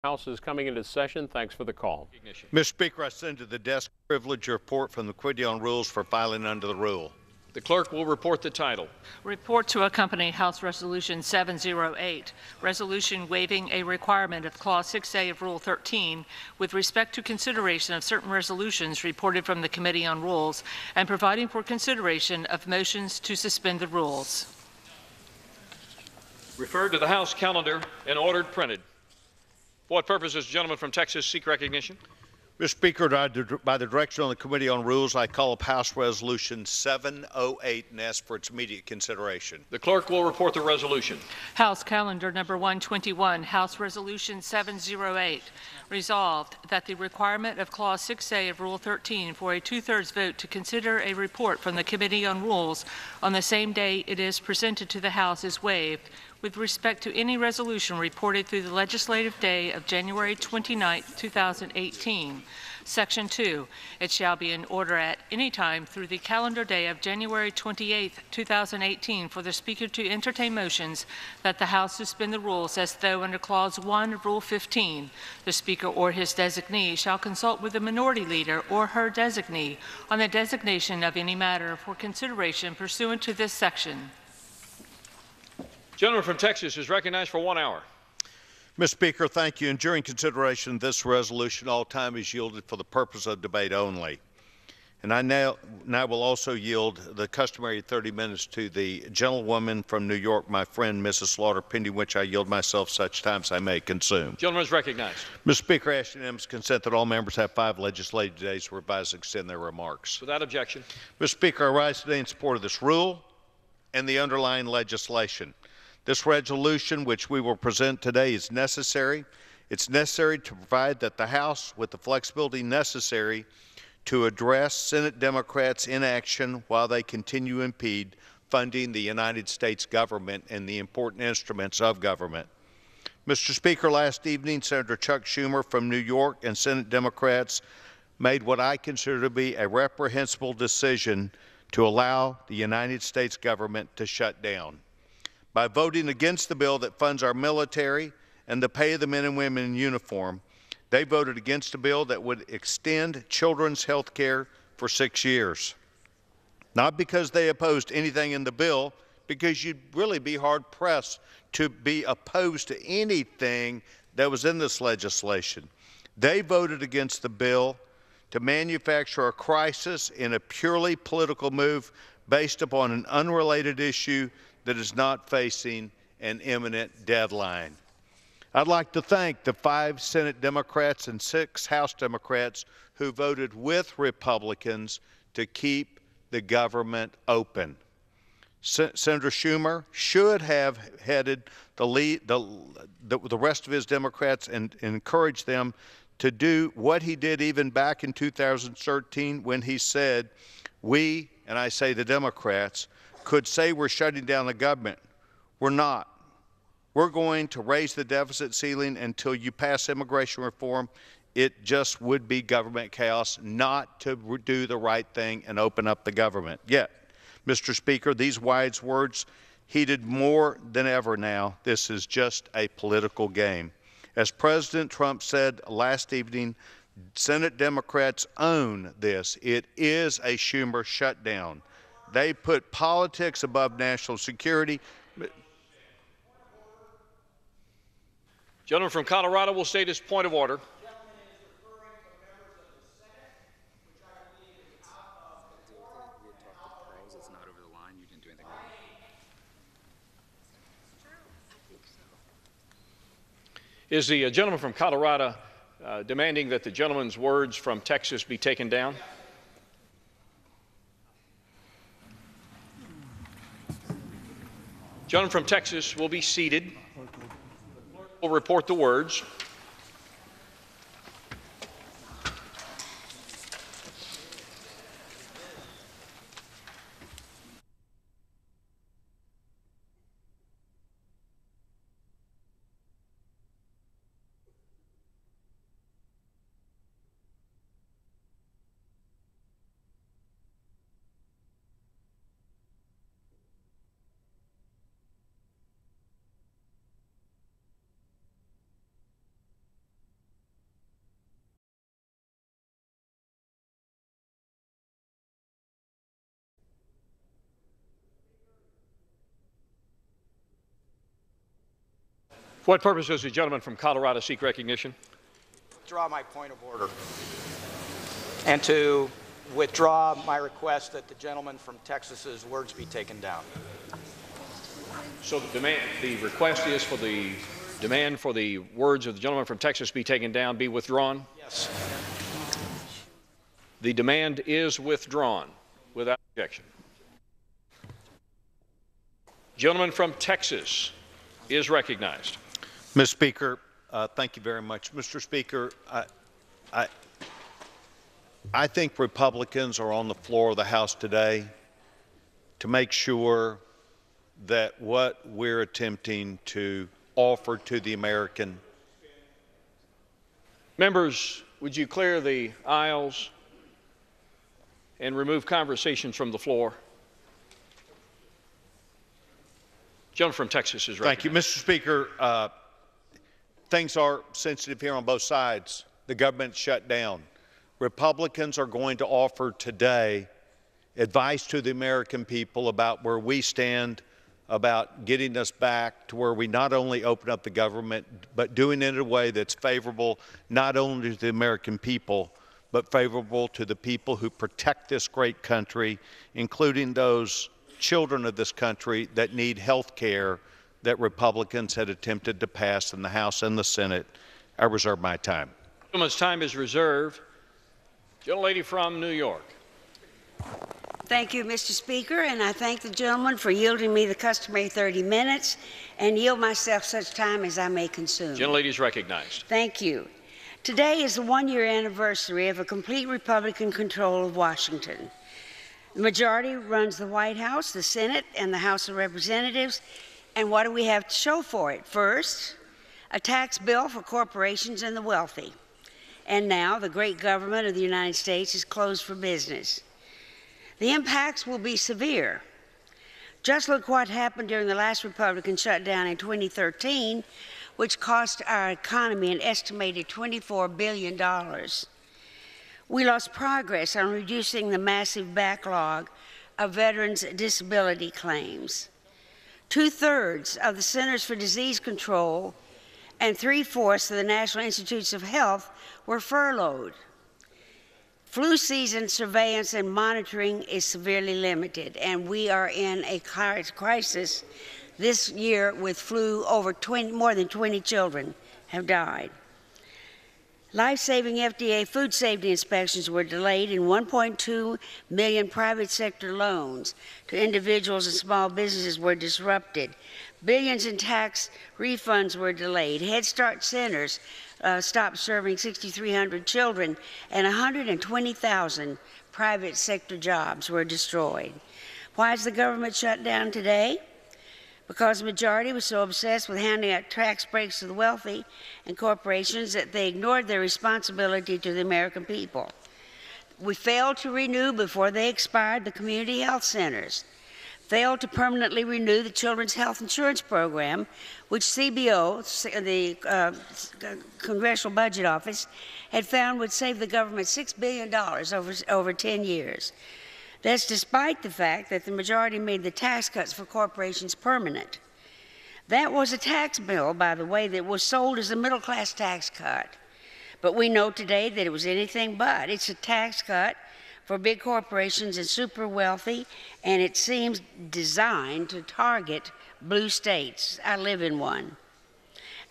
House is coming into session. Thanks for the call. Mr. Speaker, I send to the desk privilege report from the Committee on Rules for filing under the rule. The clerk will report the title. Report to accompany House Resolution 708, resolution waiving a requirement of Clause 6A of Rule 13 with respect to consideration of certain resolutions reported from the Committee on Rules and providing for consideration of motions to suspend the rules. Referred to the House calendar and ordered printed. For what purpose does the gentleman from Texas seek recognition? Mr. Speaker, by the direction on the Committee on Rules, I call up House Resolution 708 and ask for its immediate consideration. The clerk will report the resolution. House Calendar Number 121, House Resolution 708, resolved that the requirement of Clause 6A of Rule 13 for a two-thirds vote to consider a report from the Committee on Rules on the same day it is presented to the House is waived with respect to any resolution reported through the legislative day of January 29, 2018. Section 2, it shall be in order at any time through the calendar day of January 28, 2018 for the Speaker to entertain motions that the House suspend the rules as though under Clause 1 of Rule 15, the Speaker or his designee shall consult with the minority leader or her designee on the designation of any matter for consideration pursuant to this section. Gentleman from Texas is recognized for 1 hour. Mr. Speaker, thank you. And during consideration of this resolution, all time is yielded for the purpose of debate only. And I now will also yield the customary 30 minutes to the gentlewoman from New York, my friend, Mrs. Slaughter, pending which I yield myself such time as I may consume. Gentleman is recognized. Mr. Speaker, I ask unanimous consent that all members have 5 legislative days whereby to extend their remarks. Without objection. Mr. Speaker, I rise today in support of this rule and the underlying legislation. This resolution, which we will present today, is necessary. It's necessary to provide that the House, with the flexibility necessary to address Senate Democrats' inaction while they continue to impede funding the United States government and the important instruments of government. Mr. Speaker, last evening, Senator Chuck Schumer from New York and Senate Democrats made what I consider to be a reprehensible decision to allow the United States government to shut down. By voting against the bill that funds our military and the pay of the men and women in uniform, they voted against a bill that would extend children's health care for 6 years. Not because they opposed anything in the bill, because you'd really be hard-pressed to be opposed to anything that was in this legislation. They voted against the bill to manufacture a crisis in a purely political move based upon an unrelated issue that is not facing an imminent deadline. I'd like to thank the 5 Senate Democrats and 6 House Democrats who voted with Republicans to keep the government open. Senator Schumer should have headed the rest of his Democrats and encouraged them to do what he did even back in 2013 when he said, we, and I say the Democrats, could say we're shutting down the government. We're not. We're going to raise the deficit ceiling until you pass immigration reform. It just would be government chaos not to do the right thing and open up the government. Yet, Mr. Speaker, these wise words heeded more than ever now. This is just a political game. As President Trump said last evening, Senate Democrats own this. It is a Schumer shutdown. They put politics above national security. Gentleman from Colorado will state his point of order. Is the gentleman from Colorado demanding that the gentleman's words from Texas be taken down? Gentleman from Texas will be seated. Will report the words. For what purpose does the gentleman from Colorado seek recognition? Withdraw my point of order and to withdraw my request that the gentleman from Texas's words be taken down. So the request is for the demand for the words of the gentleman from Texas be taken down, be withdrawn? Yes. The demand is withdrawn without objection. Gentleman from Texas is recognized. Mr. Speaker, thank you very much. Mr. Speaker, I think Republicans are on the floor of the House today to make sure that what we're attempting to offer to the American. Members, would you clear the aisles and remove conversations from the floor? Gentleman from Texas is recognized. Thank you, Mr. Speaker. Things are sensitive here on both sides. The government shut down. Republicans are going to offer today advice to the American people about where we stand about getting us back to where we not only open up the government, but doing it in a way that's favorable not only to the American people, but favorable to the people who protect this great country, including those children of this country that need health care that Republicans had attempted to pass in the House and the Senate. I reserve my time. Gentleman's time is reserved. Gentlelady from New York. Thank you, Mr. Speaker, and I thank the gentleman for yielding me the customary 30 minutes and yield myself such time as I may consume. Gentlelady is recognized. Thank you. Today is the one-year anniversary of a complete Republican control of Washington. The majority runs the White House, the Senate, and the House of Representatives, and what do we have to show for it? First, a tax bill for corporations and the wealthy. And now the great government of the United States is closed for business. The impacts will be severe. Just look what happened during the last Republican shutdown in 2013, which cost our economy an estimated $24 billion. We lost progress on reducing the massive backlog of veterans' disability claims. 2/3 of the Centers for Disease Control and 3/4 of the National Institutes of Health were furloughed. Flu season surveillance and monitoring is severely limited, and we are in a crisis this year with flu. More than 20 children have died. Life-saving FDA food safety inspections were delayed, and 1.2 million private sector loans to individuals and small businesses were disrupted. Billions in tax refunds were delayed. Head Start centers stopped serving 6,300 children, and 120,000 private sector jobs were destroyed. Why is the government shut down today? Because the majority was so obsessed with handing out tax breaks to the wealthy and corporations that they ignored their responsibility to the American people. We failed to renew before they expired the community health centers, failed to permanently renew the Children's Health Insurance Program, which CBO, the Congressional Budget Office, had found would save the government $6 billion over 10 years. That's despite the fact that the majority made the tax cuts for corporations permanent. That was a tax bill, by the way, that was sold as a middle-class tax cut. But we know today that it was anything but. It's a tax cut for big corporations and super wealthy, and it seems designed to target blue states. I live in one.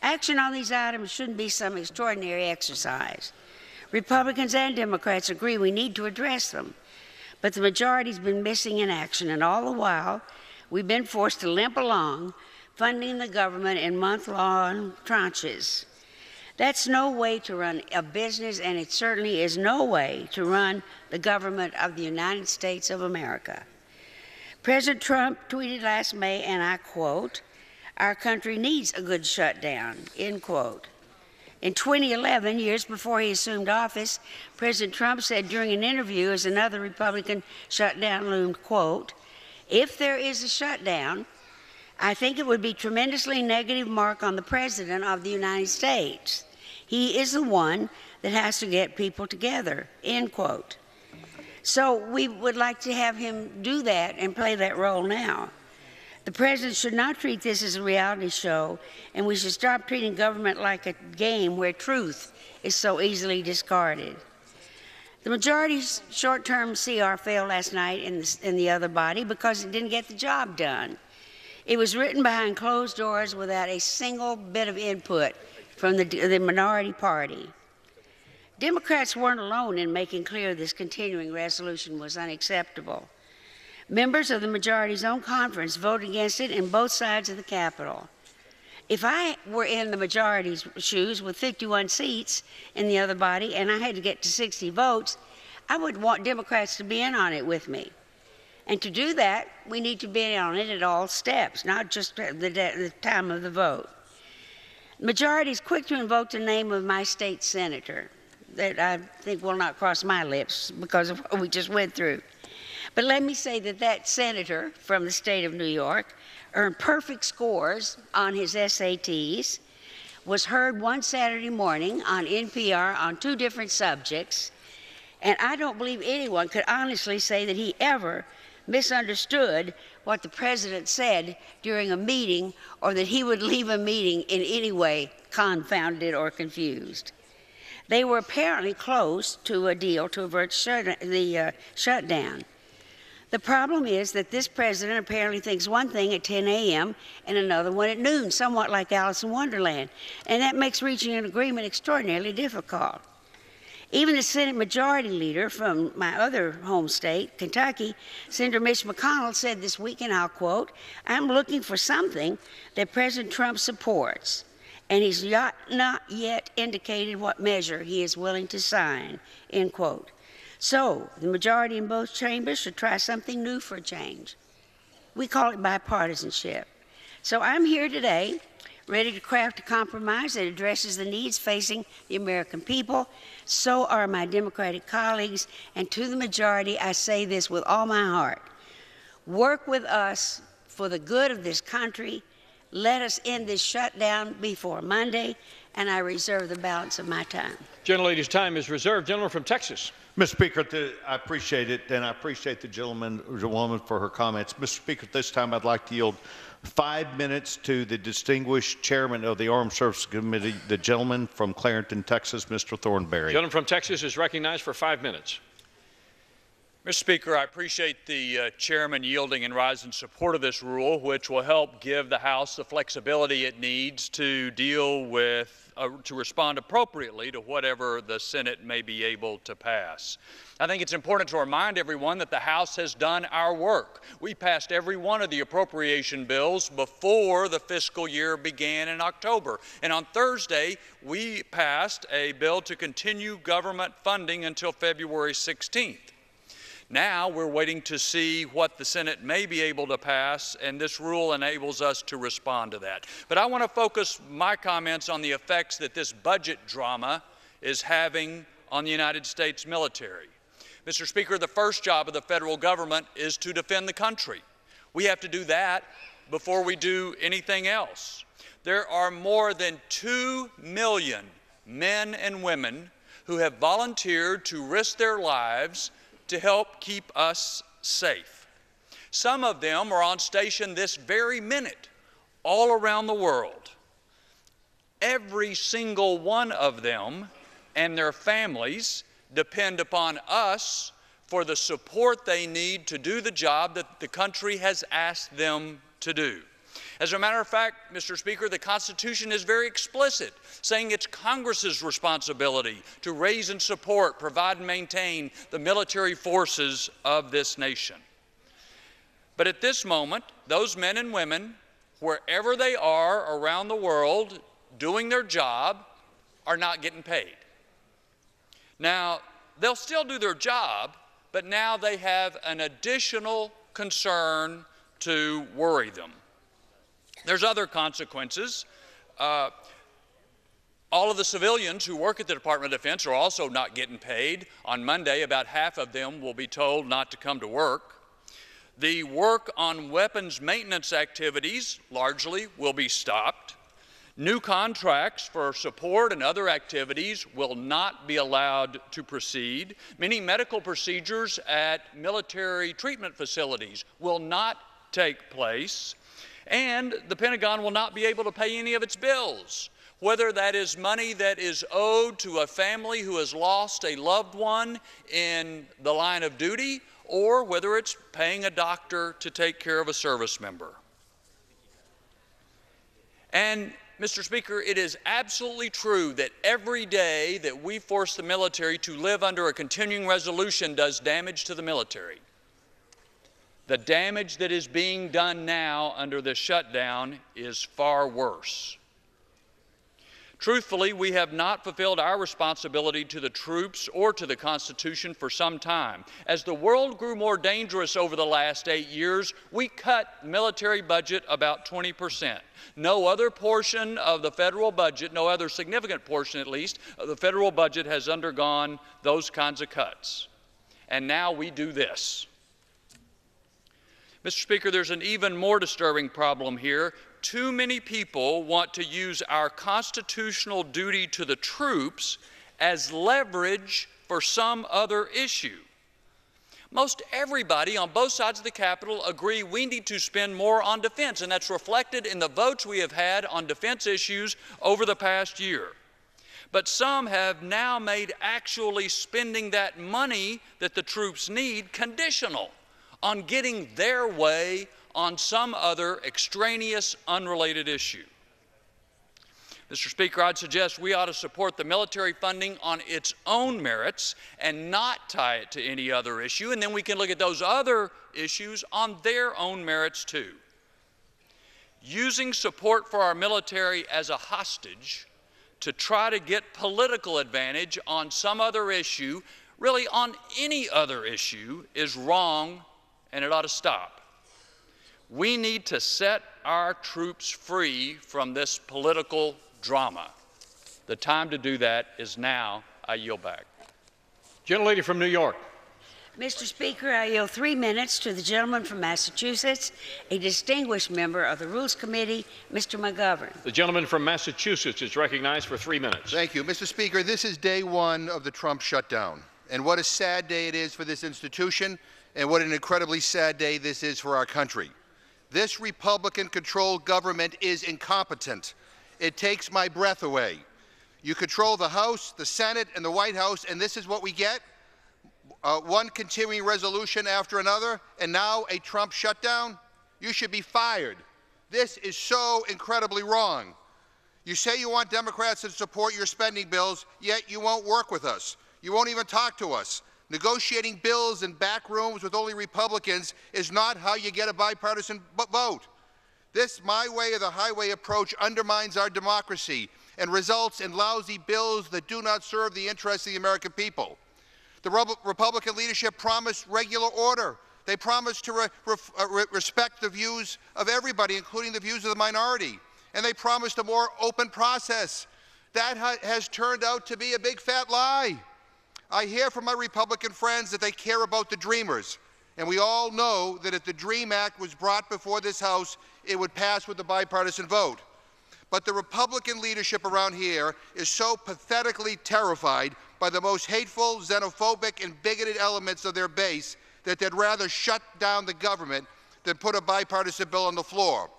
Action on these items shouldn't be some extraordinary exercise. Republicans and Democrats agree we need to address them. But the majority's been missing in action, and all the while, we've been forced to limp along, funding the government in month-long tranches. That's no way to run a business, and it certainly is no way to run the government of the United States of America. President Trump tweeted last May, and I quote, "Our country needs a good shutdown," end quote. In 2011, years before he assumed office, President Trump said during an interview as another Republican shutdown loomed, quote, "If there is a shutdown, I think it would be a tremendously negative mark on the President of the United States. He is the one that has to get people together," end quote. So we would like to have him do that and play that role now. The president should not treat this as a reality show, and we should stop treating government like a game where truth is so easily discarded. The majority's short-term CR failed last night in the other body because it didn't get the job done. It was written behind closed doors without a single bit of input from the minority party. Democrats weren't alone in making clear this continuing resolution was unacceptable. Members of the majority's own conference voted against it in both sides of the Capitol. If I were in the majority's shoes with 51 seats in the other body and I had to get to 60 votes, I would want Democrats to be in on it with me. And to do that, we need to be in on it at all steps, not just at the time of the vote. The majority is quick to invoke the name of my state senator that I think will not cross my lips because of what we just went through. But let me say that that senator from the state of New York earned perfect scores on his SATs, was heard one Saturday morning on NPR on 2 different subjects, and I don't believe anyone could honestly say that he ever misunderstood what the president said during a meeting or that he would leave a meeting in any way confounded or confused. They were apparently close to a deal to avert the shutdown. The problem is that this president apparently thinks one thing at 10 a.m. and another one at noon, somewhat like Alice in Wonderland, and that makes reaching an agreement extraordinarily difficult. Even the Senate Majority Leader from my other home state, Kentucky, Senator Mitch McConnell, said this week, and I'll quote, "I'm looking for something that President Trump supports, and he's not yet indicated what measure he is willing to sign," end quote. So the majority in both chambers should try something new for a change. We call it bipartisanship. So I'm here today, ready to craft a compromise that addresses the needs facing the American people. So are my Democratic colleagues, and to the majority, I say this with all my heart. Work with us for the good of this country. Let us end this shutdown before Monday, and I reserve the balance of my time. Gentlelady's time is reserved. Gentleman from Texas. Mr. Speaker, I appreciate it, and I appreciate the woman for her comments. Mr. Speaker, at this time I'd like to yield 5 minutes to the distinguished chairman of the Armed Services Committee, the gentleman from Clarington, Texas, Mr. Thornberry. Gentleman from Texas is recognized for 5 minutes. Mr. Speaker, I appreciate the chairman yielding and rise in support of this rule, which will help give the House the flexibility it needs to deal with, to respond appropriately to whatever the Senate may be able to pass. I think it's important to remind everyone that the House has done our work. We passed every one of the appropriation bills before the fiscal year began in October. And on Thursday, we passed a bill to continue government funding until February 16th. Now we're waiting to see what the Senate may be able to pass, and this rule enables us to respond to that. But I want to focus my comments on the effects that this budget drama is having on the United States military. Mr. Speaker, the first job of the federal government is to defend the country. We have to do that before we do anything else. There are more than 2 million men and women who have volunteered to risk their lives to help keep us safe. Some of them are on station this very minute all around the world. Every single one of them and their families depend upon us for the support they need to do the job that the country has asked them to do. As a matter of fact, Mr. Speaker, the Constitution is very explicit, saying it's Congress's responsibility to raise and support, provide and maintain the military forces of this nation. But at this moment, those men and women, wherever they are around the world doing their job, are not getting paid. Now, they'll still do their job, but now they have an additional concern to worry them. There's other consequences. All of the civilians who work at the Department of Defense are also not getting paid. On Monday, about half of them will be told not to come to work. The work on weapons maintenance activities largely will be stopped. New contracts for support and other activities will not be allowed to proceed. Many medical procedures at military treatment facilities will not take place. And the Pentagon will not be able to pay any of its bills, whether that is money that is owed to a family who has lost a loved one in the line of duty, or whether it's paying a doctor to take care of a service member. And, Mr. Speaker, it is absolutely true that every day that we force the military to live under a continuing resolution does damage to the military. The damage that is being done now under the shutdown is far worse. Truthfully, we have not fulfilled our responsibility to the troops or to the Constitution for some time. As the world grew more dangerous over the last 8 years, we cut military budget about 20%. No other portion of the federal budget, no other significant portion at least, of the federal budget has undergone those kinds of cuts. And now we do this. Mr. Speaker, there's an even more disturbing problem here. Too many people want to use our constitutional duty to the troops as leverage for some other issue. Most everybody on both sides of the Capitol agree we need to spend more on defense, and that's reflected in the votes we have had on defense issues over the past year. But some have now made actually spending that money that the troops need conditional on getting their way on some other extraneous, unrelated issue. Mr. Speaker, I'd suggest we ought to support the military funding on its own merits and not tie it to any other issue, and then we can look at those other issues on their own merits too. Using support for our military as a hostage to try to get political advantage on some other issue, really on any other issue, is wrong, and it ought to stop. We need to set our troops free from this political drama. The time to do that is now. I yield back. Gentlelady from New York. Mr. Speaker, I yield 3 minutes to the gentleman from Massachusetts, a distinguished member of the Rules Committee, Mr. McGovern. The gentleman from Massachusetts is recognized for 3 minutes. Thank you. Mr. Speaker, this is day one of the Trump shutdown. And what a sad day it is for this institution, and what an incredibly sad day this is for our country. This Republican-controlled government is incompetent. It takes my breath away. You control the House, the Senate, and the White House, and this is what we get? One continuing resolution after another, and now a Trump shutdown? You should be fired. This is so incredibly wrong. You say you want Democrats to support your spending bills, yet you won't work with us. You won't even talk to us. Negotiating bills in back rooms with only Republicans is not how you get a bipartisan vote. This my way or the highway approach undermines our democracy and results in lousy bills that do not serve the interests of the American people. The Republican leadership promised regular order. They promised to respect the views of everybody, including the views of the minority. And they promised a more open process. That has turned out to be a big fat lie. I hear from my Republican friends that they care about the Dreamers, and we all know that if the DREAM Act was brought before this House, it would pass with a bipartisan vote. But the Republican leadership around here is so pathetically terrified by the most hateful, xenophobic, and bigoted elements of their base that they'd rather shut down the government than put a bipartisan bill on the floor.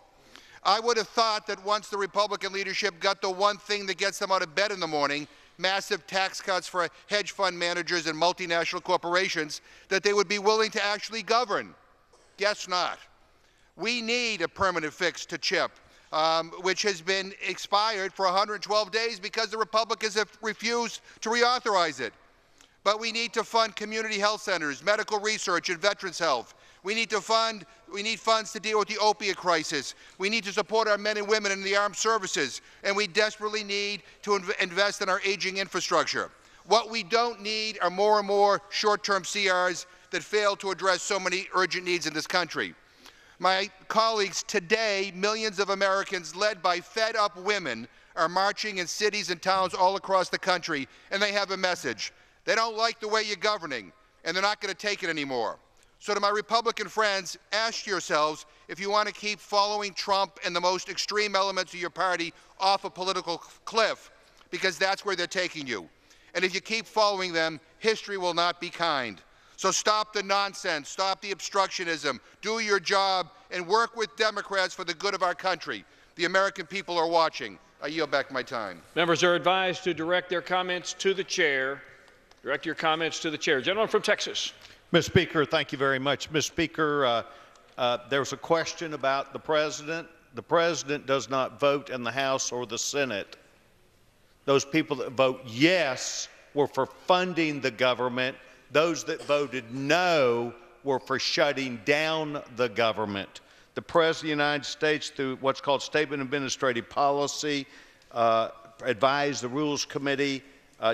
I would have thought that once the Republican leadership got the one thing that gets them out of bed in the morning, massive tax cuts for hedge fund managers and multinational corporations, that they would be willing to actually govern. Guess not. We need a permanent fix to CHIP, which has been expired for 112 days because the Republicans have refused to reauthorize it. But we need to fund community health centers, medical research, and veterans health. We need funds to deal with the opiate crisis. We need to support our men and women in the armed services. And we desperately need to invest in our aging infrastructure. What we don't need are more and more short-term CRs that fail to address so many urgent needs in this country. My colleagues, today, millions of Americans led by fed-up women are marching in cities and towns all across the country, and they have a message. They don't like the way you're governing, and they're not going to take it anymore. So to my Republican friends, ask yourselves if you want to keep following Trump and the most extreme elements of your party off a political cliff, because that's where they're taking you. And if you keep following them, history will not be kind. So stop the nonsense, stop the obstructionism, do your job, and work with Democrats for the good of our country. The American people are watching. I yield back my time. Members are advised to direct their comments to the chair. Direct your comments to the chair. Gentleman from Texas. Mr. Speaker, thank you very much. Mr. Speaker, there was a question about the president. The president does not vote in the House or the Senate. Those people that vote yes were for funding the government. Those that voted no were for shutting down the government. The President of the United States, through what's called Statement of Administrative Policy, advised the Rules Committee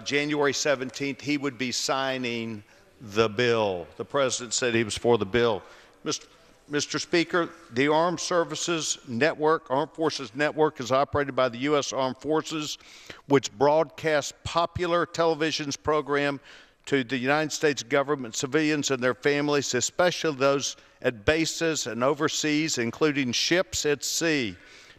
January 17th he would be signing the bill. The President said he was for the bill. Mr. Speaker, the Armed Forces Network is operated by the U.S. Armed Forces, which broadcasts popular television program to the United States government, civilians and their families, especially those at bases and overseas, including ships at sea.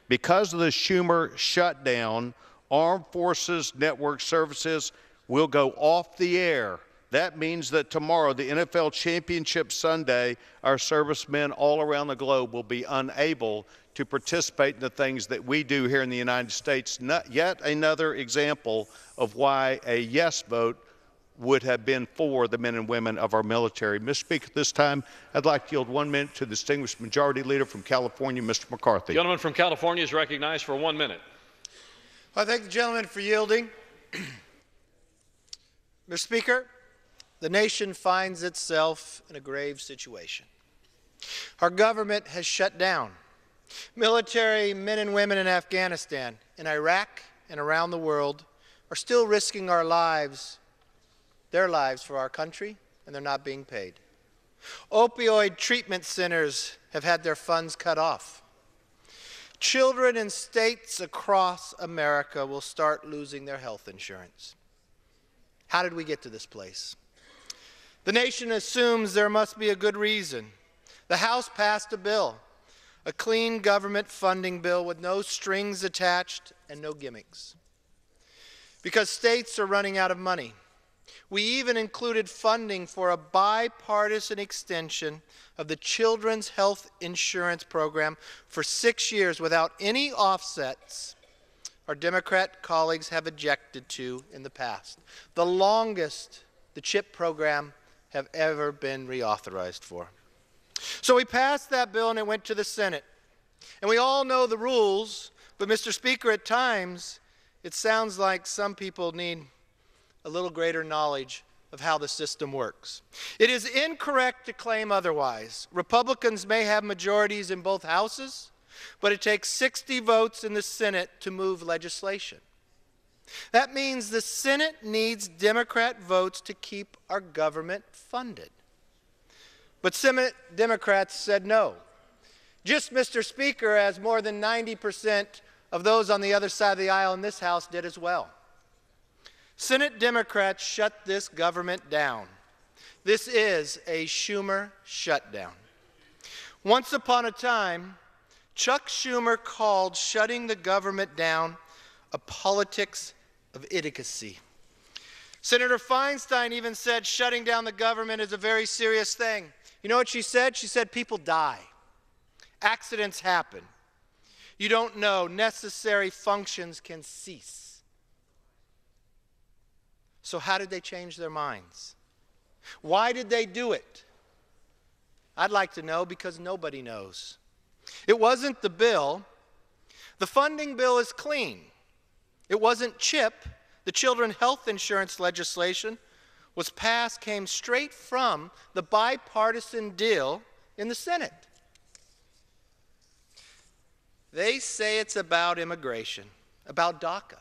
Because of the Schumer shutdown, Armed Forces Network services will go off the air. That means that tomorrow, the NFL Championship Sunday, our servicemen all around the globe will be unable to participate in the things that we do here in the United States. Yet another example of why a yes vote would have been for the men and women of our military. Mr. Speaker, at this time, I'd like to yield 1 minute to the distinguished Majority Leader from California, Mr. McCarthy. The gentleman from California is recognized for 1 minute. I thank the gentleman for yielding. Mr. Speaker, the nation finds itself in a grave situation. Our government has shut down. Military men and women in Afghanistan, in Iraq, and around the world are still risking their lives for our country, and they're not being paid. Opioid treatment centers have had their funds cut off. Children in states across America will start losing their health insurance. How did we get to this place? The nation assumes there must be a good reason. The House passed a bill, a clean government funding bill with no strings attached and no gimmicks. Because states are running out of money. We even included funding for a bipartisan extension of the Children's Health Insurance Program for 6 years without any offsets our Democrat colleagues have objected to in the past. The longest the CHIP program have ever been reauthorized for. So we passed that bill and it went to the Senate. And we all know the rules, but Mr. Speaker, at times it sounds like some people need a little greater knowledge of how the system works. It is incorrect to claim otherwise. Republicans may have majorities in both houses, but it takes 60 votes in the Senate to move legislation. That means the Senate needs Democrat votes to keep our government funded. But Senate Democrats said no. Just, Mr. Speaker, as more than 90% of those on the other side of the aisle in this House did as well. Senate Democrats shut this government down. This is a Schumer shutdown. Once upon a time, Chuck Schumer called shutting the government down a politics of idiocy. Senator Feinstein even said shutting down the government is a very serious thing. You know what she said? She said people die. Accidents happen. You don't know. Necessary functions can cease. So how did they change their minds? Why did they do it? I'd like to know, because nobody knows. It wasn't the bill. The funding bill is clean. It wasn't CHIP. The children's health insurance legislation was passed, came straight from the bipartisan deal in the Senate. They say it's about immigration, about DACA.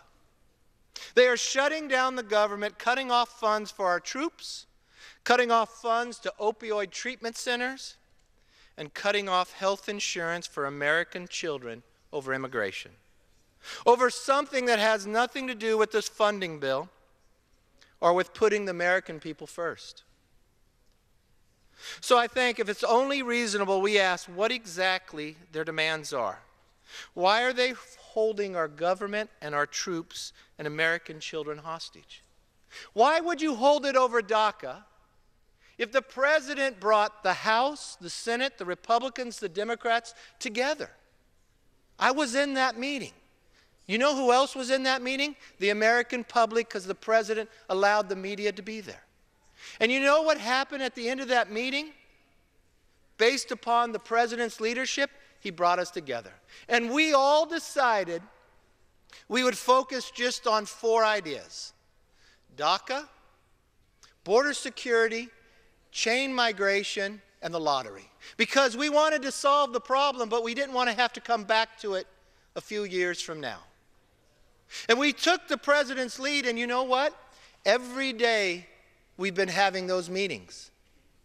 They are shutting down the government, cutting off funds for our troops, cutting off funds to opioid treatment centers, and cutting off health insurance for American children over immigration. Over something that has nothing to do with this funding bill or with putting the American people first. So I think if it's only reasonable, we ask what exactly their demands are. Why are they holding our government and our troops and American children hostage? Why would you hold it over DACA if the President brought the House, the Senate, the Republicans, the Democrats together. I was in that meeting. You know who else was in that meeting? The American public, because the President allowed the media to be there. And you know what happened at the end of that meeting? Based upon the President's leadership, he brought us together. And we all decided we would focus just on 4 ideas: DACA, border security, chain migration, and the lottery. Because we wanted to solve the problem, but we didn't want to have to come back to it a few years from now. And we took the President's lead, and you know what? Every day we've been having those meetings.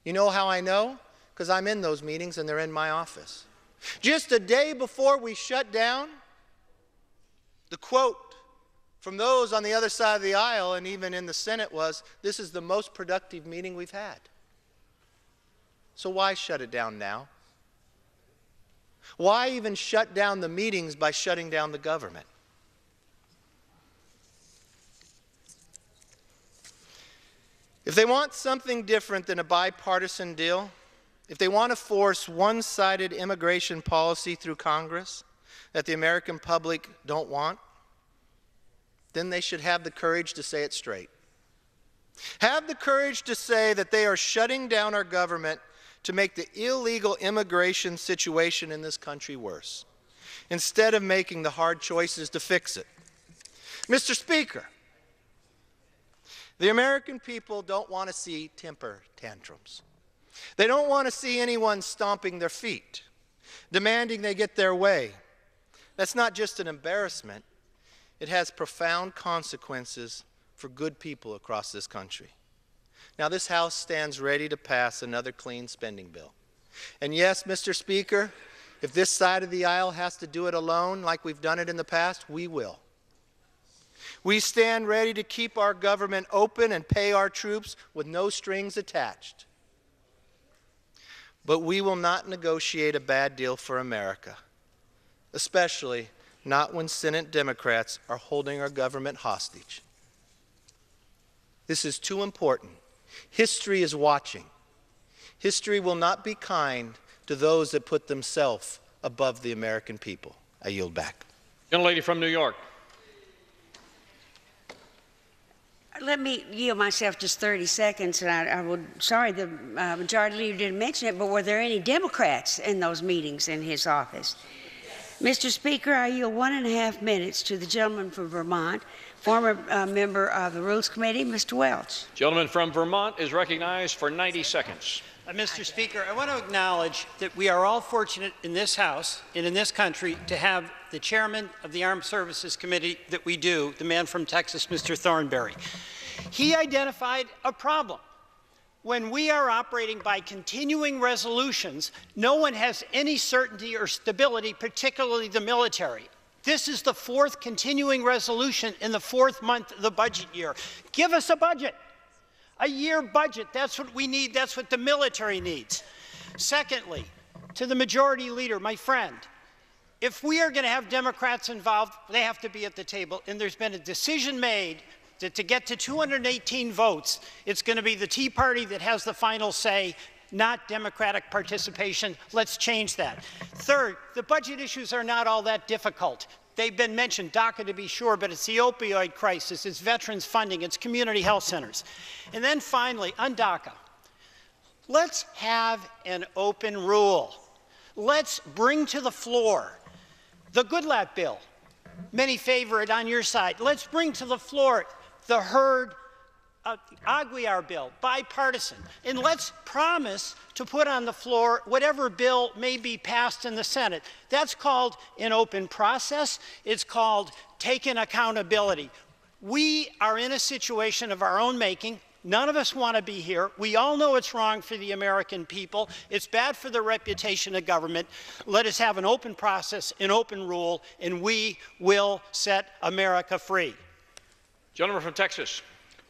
You know how I know? Because I'm in those meetings and they're in my office. Just a day before we shut down, the quote from those on the other side of the aisle and even in the Senate was, "This is the most productive meeting we've had." So why shut it down now? Why even shut down the meetings by shutting down the government? If they want something different than a bipartisan deal, if they want to force one-sided immigration policy through Congress that the American public don't want, then they should have the courage to say it straight. Have the courage to say that they are shutting down our government to make the illegal immigration situation in this country worse, instead of making the hard choices to fix it. Mr. Speaker, the American people don't want to see temper tantrums. They don't want to see anyone stomping their feet, demanding they get their way. That's not just an embarrassment. It has profound consequences for good people across this country. Now, this House stands ready to pass another clean spending bill. And yes, Mr. Speaker, if this side of the aisle has to do it alone like we've done it in the past, we will. We stand ready to keep our government open and pay our troops with no strings attached. But we will not negotiate a bad deal for America, especially not when Senate Democrats are holding our government hostage. This is too important. History is watching. History will not be kind to those that put themselves above the American people. I yield back. Gentlelady from New York. Let me yield myself just 30 seconds, and I would, sorry, the Majority Leader didn't mention it, but were there any Democrats in those meetings in his office? Mr. Speaker, I yield 1.5 minutes to the gentleman from Vermont, former member of the Rules Committee, Mr. Welch. Gentleman from Vermont is recognized for 90 seconds. Mr. Speaker, I want to acknowledge that we are all fortunate in this House and in this country to have the chairman of the Armed Services Committee that we do, the man from Texas, Mr. Thornberry. He identified a problem. When we are operating by continuing resolutions, no one has any certainty or stability, particularly the military. This is the 4th continuing resolution in the 4th month of the budget year. Give us a budget. A year budget, that's what we need, that's what the military needs. Secondly, to the Majority Leader, my friend, if we are going to have Democrats involved, they have to be at the table, and there's been a decision made that to get to 218 votes, it's going to be the Tea Party that has the final say, not Democratic participation. Let's change that. Third, the budget issues are not all that difficult. They've been mentioned, DACA to be sure, but it's the opioid crisis, it's veterans funding, it's community health centers. And then finally, on DACA, let's have an open rule. Let's bring to the floor the Goodlatte bill. Many favor it on your side. Let's bring to the floor the Hurd Aguiar bill, bipartisan. And let's promise to put on the floor whatever bill may be passed in the Senate. That's called an open process. It's called taking accountability. We are in a situation of our own making. None of us want to be here. We all know it's wrong for the American people. It's bad for the reputation of government. Let us have an open process, an open rule, and we will set America free. Gentleman from Texas.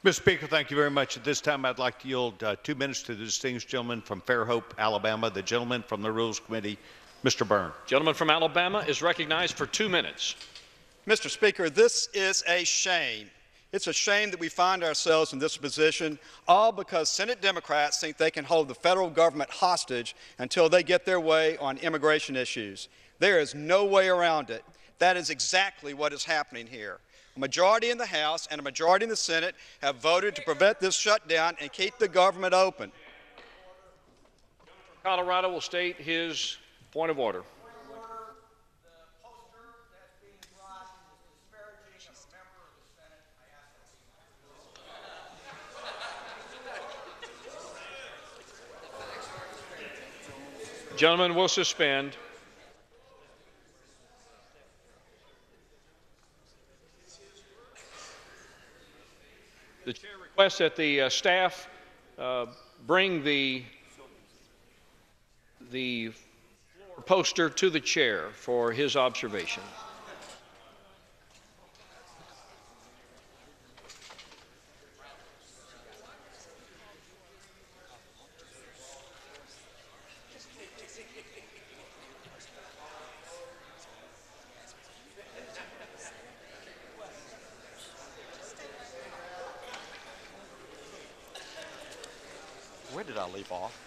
Mr. Speaker, thank you very much. At this time, I'd like to yield 2 minutes to the distinguished gentleman from Fairhope, Alabama, the gentleman from the Rules Committee, Mr. Byrne. Gentleman from Alabama is recognized for 2 minutes. Mr. Speaker, this is a shame. It's a shame that we find ourselves in this position, all because Senate Democrats think they can hold the federal government hostage until they get their way on immigration issues. There is no way around it. That is exactly what is happening here. A majority in the House and a majority in the Senate have voted to prevent this shutdown and keep the government open. Colorado will state his point of order. Gentlemen will suspend. The chair requests that the staff bring the floor poster to the chair for his observation. Where did I leave off?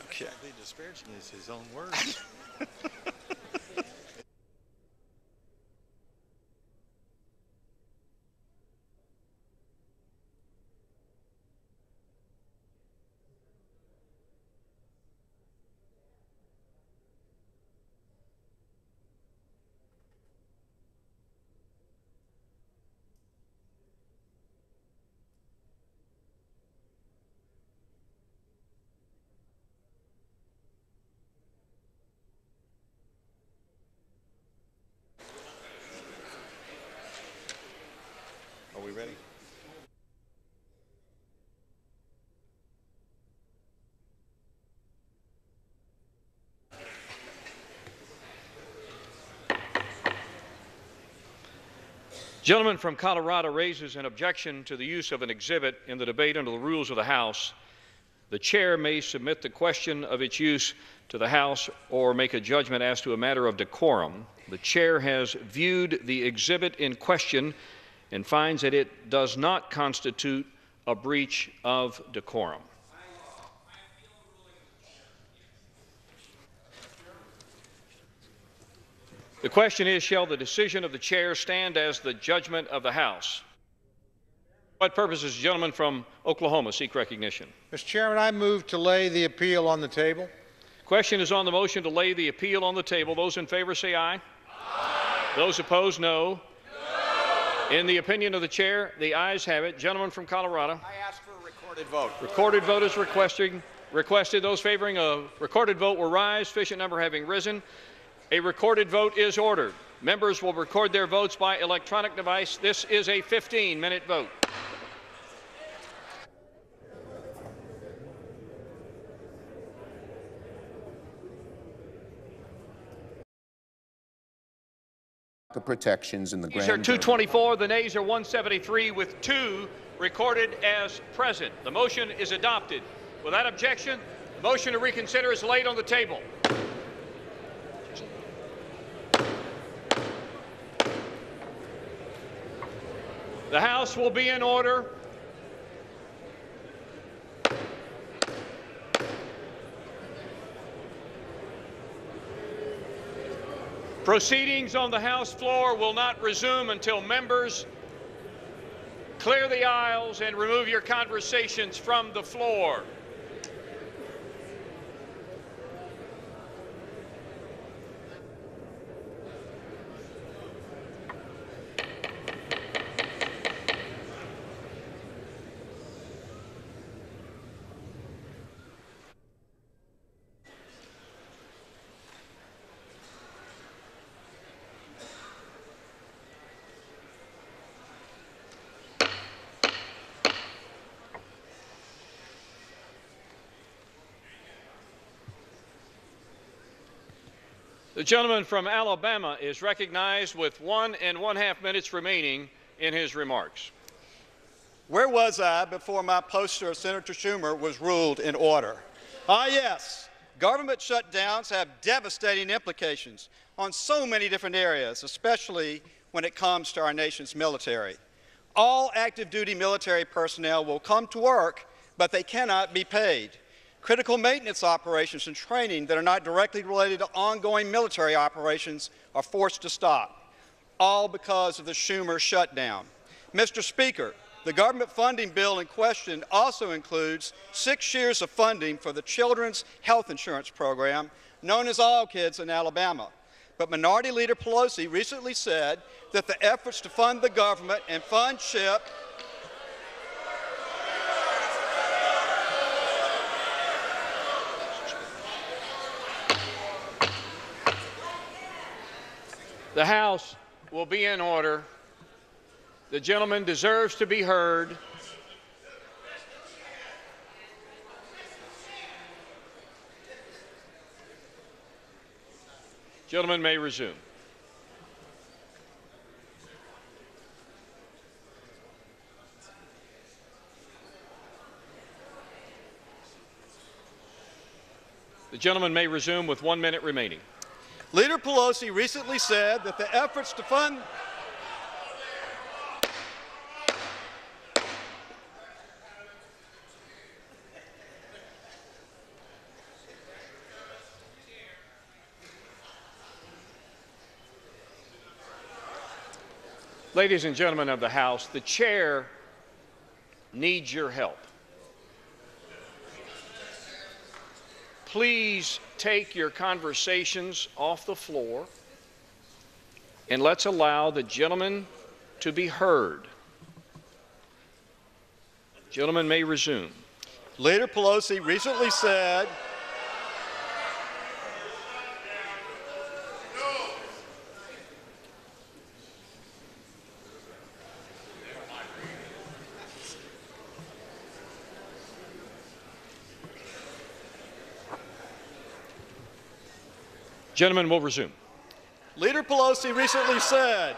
Okay. Be disparaging is his own words. Are we ready? Gentleman from Colorado raises an objection to the use of an exhibit in the debate under the rules of the House. The chair may submit the question of its use to the House or make a judgment as to a matter of decorum. The chair has viewed the exhibit in question and finds that it does not constitute a breach of decorum. The question is, shall the decision of the chair stand as the judgment of the House? For what purposes, gentleman from Oklahoma seek recognition? Mr. Chairman, I move to lay the appeal on the table. Question is on the motion to lay the appeal on the table. Those in favor say aye. Aye. Those opposed, no. In the opinion of the chair, the ayes have it. Gentleman from Colorado. I ask for a recorded vote. Recorded vote is requested. Those favoring a recorded vote will rise, sufficient number having risen. A recorded vote is ordered. Members will record their votes by electronic device. This is a 15-minute vote. The protections in the Yeas are 224, the nays are 173, with 2 recorded as present. The motion is adopted. Without objection, the motion to reconsider is laid on the table. The House will be in order. Proceedings on the House floor will not resume until members clear the aisles and remove your conversations from the floor. The gentleman from Alabama is recognized with 1.5 minutes remaining in his remarks. Where was I before my poster of Senator Schumer was ruled in order? Ah, yes, government shutdowns have devastating implications on so many different areas, especially when it comes to our nation's military. All active duty military personnel will come to work, but they cannot be paid. Critical maintenance operations and training that are not directly related to ongoing military operations are forced to stop, all because of the Schumer shutdown. Mr. Speaker, the government funding bill in question also includes 6 years of funding for the Children's Health Insurance Program, known as All Kids in Alabama. But Minority Leader Pelosi recently said that the efforts to fund the government and fund SHIP The House will be in order. The gentleman deserves to be heard. Gentleman may resume. The gentleman may resume with 1 minute remaining. Leader Pelosi recently said that the efforts to fund Ladies and gentlemen of the House, the chair needs your help. Please take your conversations off the floor and let's allow the gentleman to be heard. Gentleman may resume. Leader Pelosi recently said Gentleman will resume. Leader Pelosi recently said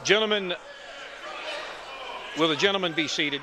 Gentlemen, will the gentleman be seated?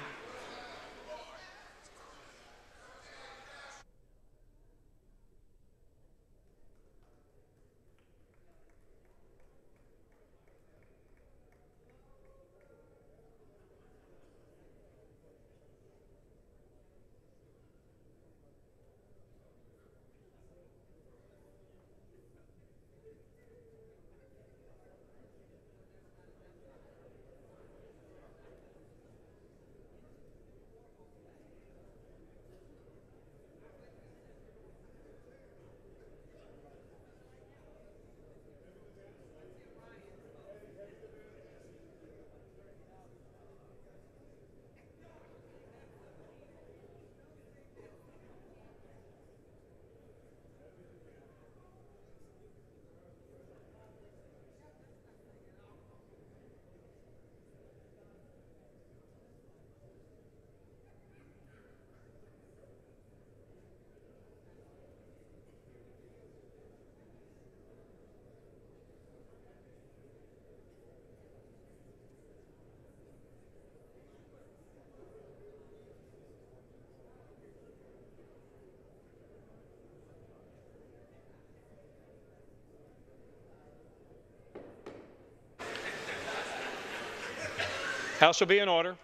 House will be in order.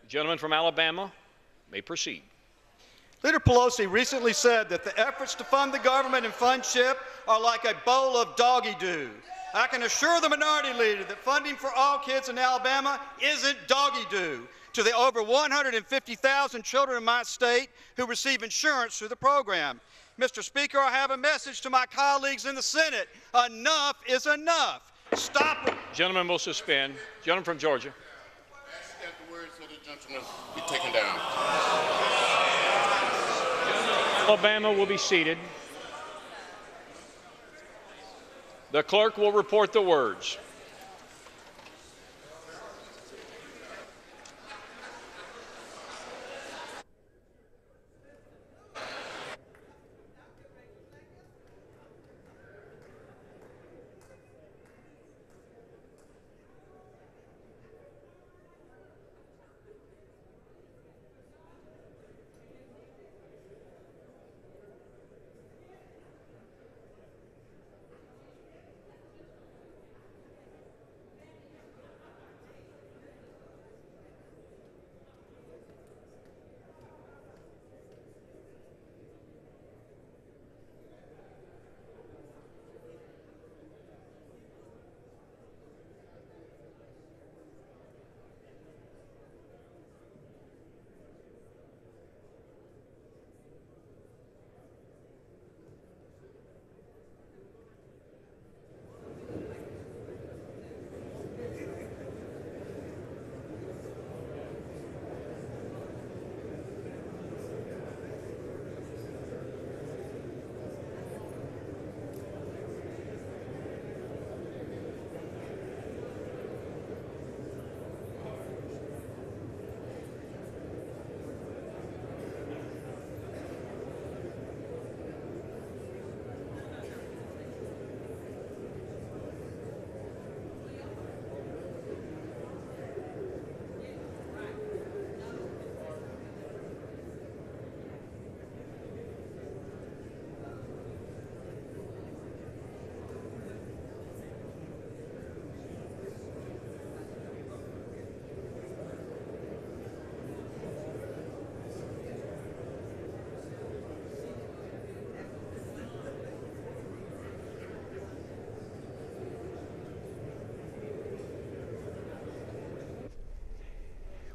The gentleman from Alabama may proceed. Leader Pelosi recently said that the efforts to fund the government and fund SHIP are like a bowl of doggy-doo. I can assure the Minority Leader that funding for all kids in Alabama isn't doggy-doo to the over 150,000 children in my state who receive insurance through the program. Mr. Speaker, I have a message to my colleagues in the Senate. Enough is enough. Stop it. Gentleman will suspend. Gentleman from Georgia. Ask that the words of the gentleman be taken down. Alabama will be seated. The clerk will report the words.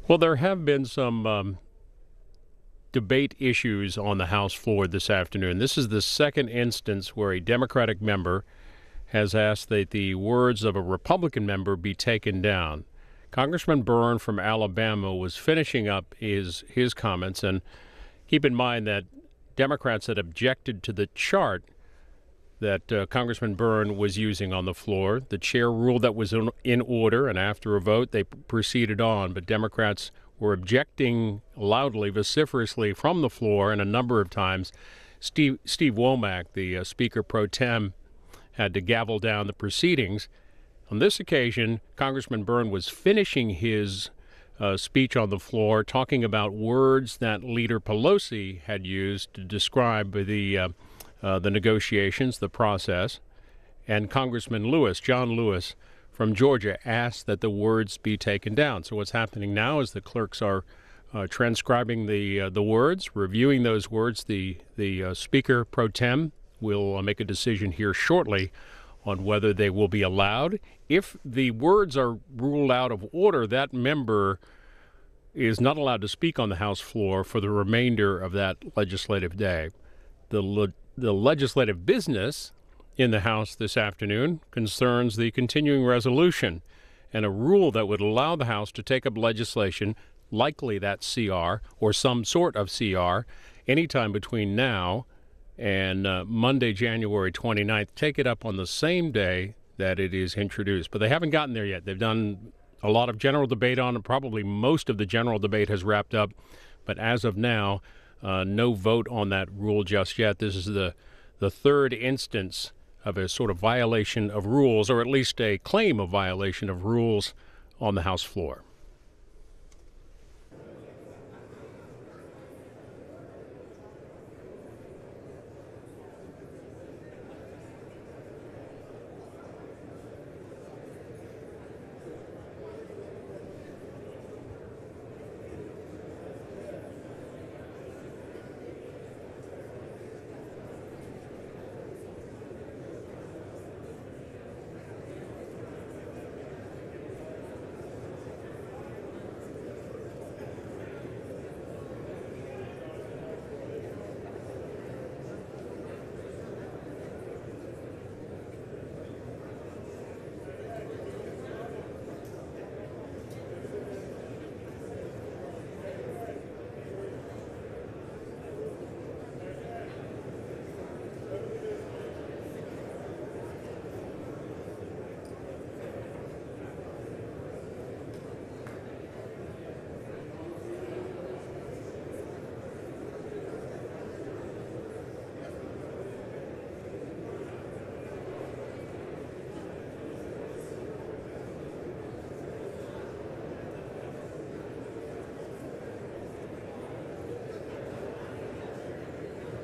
Well, there have been some debate issues on the House floor this afternoon. This is the second instance where a Democratic member has asked that the words of a Republican member be taken down. Congressman Byrne from Alabama was finishing up his comments, and keep in mind that Democrats had objected to the chart that Congressman Byrne was using on the floor. The chair ruled that was in order, and after a vote, they proceeded on. But Democrats were objecting loudly, vociferously from the floor, and a number of times Steve Womack, the Speaker pro tem, had to gavel down the proceedings. On this occasion, Congressman Byrne was finishing his speech on the floor, talking about words that Leader Pelosi had used to describe the negotiations, the process. And Congressman John Lewis from Georgia, asked that the words be taken down. So what's happening now is the clerks are transcribing the words, reviewing those words. The Speaker pro tem will make a decision here shortly on whether they will be allowed. If the words are ruled out of order, that member is not allowed to speak on the House floor for the remainder of that legislative day. The legislative business in the House this afternoon concerns the continuing resolution and a rule that would allow the House to take up legislation, likely that CR or some sort of CR, anytime between now and Monday, January 29th, take it up on the same day that it is introduced. But they haven't gotten there yet. They've done a lot of general debate on it. Probably most of the general debate has wrapped up. But as of now, no vote on that rule just yet. This is the third instance of a sort of violation of rules, or at least a claim of violation of rules on the House floor.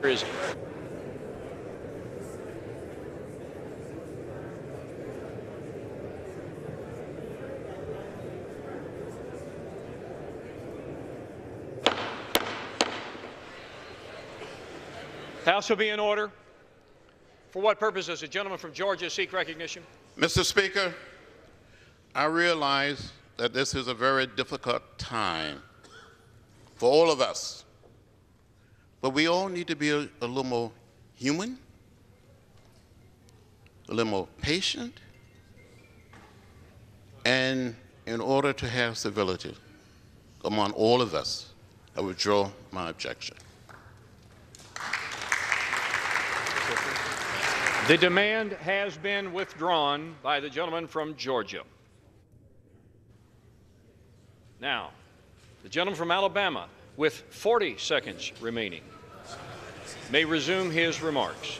Is House will be in order. For what purpose does the gentleman from Georgia seek recognition? Mr. Speaker, I realize that this is a very difficult time for all of us. But we all need to be a little more human, a little more patient, and in order to have civility among all of us, I withdraw my objection. The demand has been withdrawn by the gentleman from Georgia. Now, the gentleman from Alabama, with 40 seconds remaining, may resume his remarks.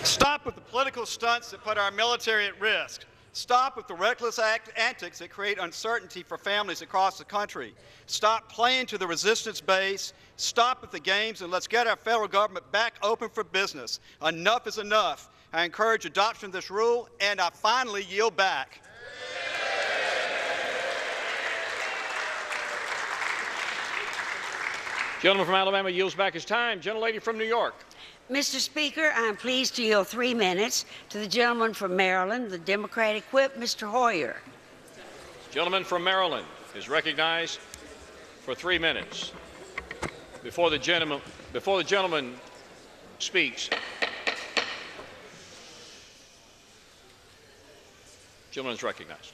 Stop with the political stunts that put our military at risk. Stop with the reckless antics that create uncertainty for families across the country. Stop playing to the resistance base. Stop with the games, and let's get our federal government back open for business. Enough is enough. I encourage adoption of this rule, and I finally yield back. Gentleman from Alabama yields back his time. Gentlelady from New York. Mr. Speaker, I am pleased to yield 3 minutes to the gentleman from Maryland, the Democratic whip, Mr. Hoyer. The gentleman from Maryland is recognized for 3 minutes. Before the gentleman speaks, gentleman is recognized.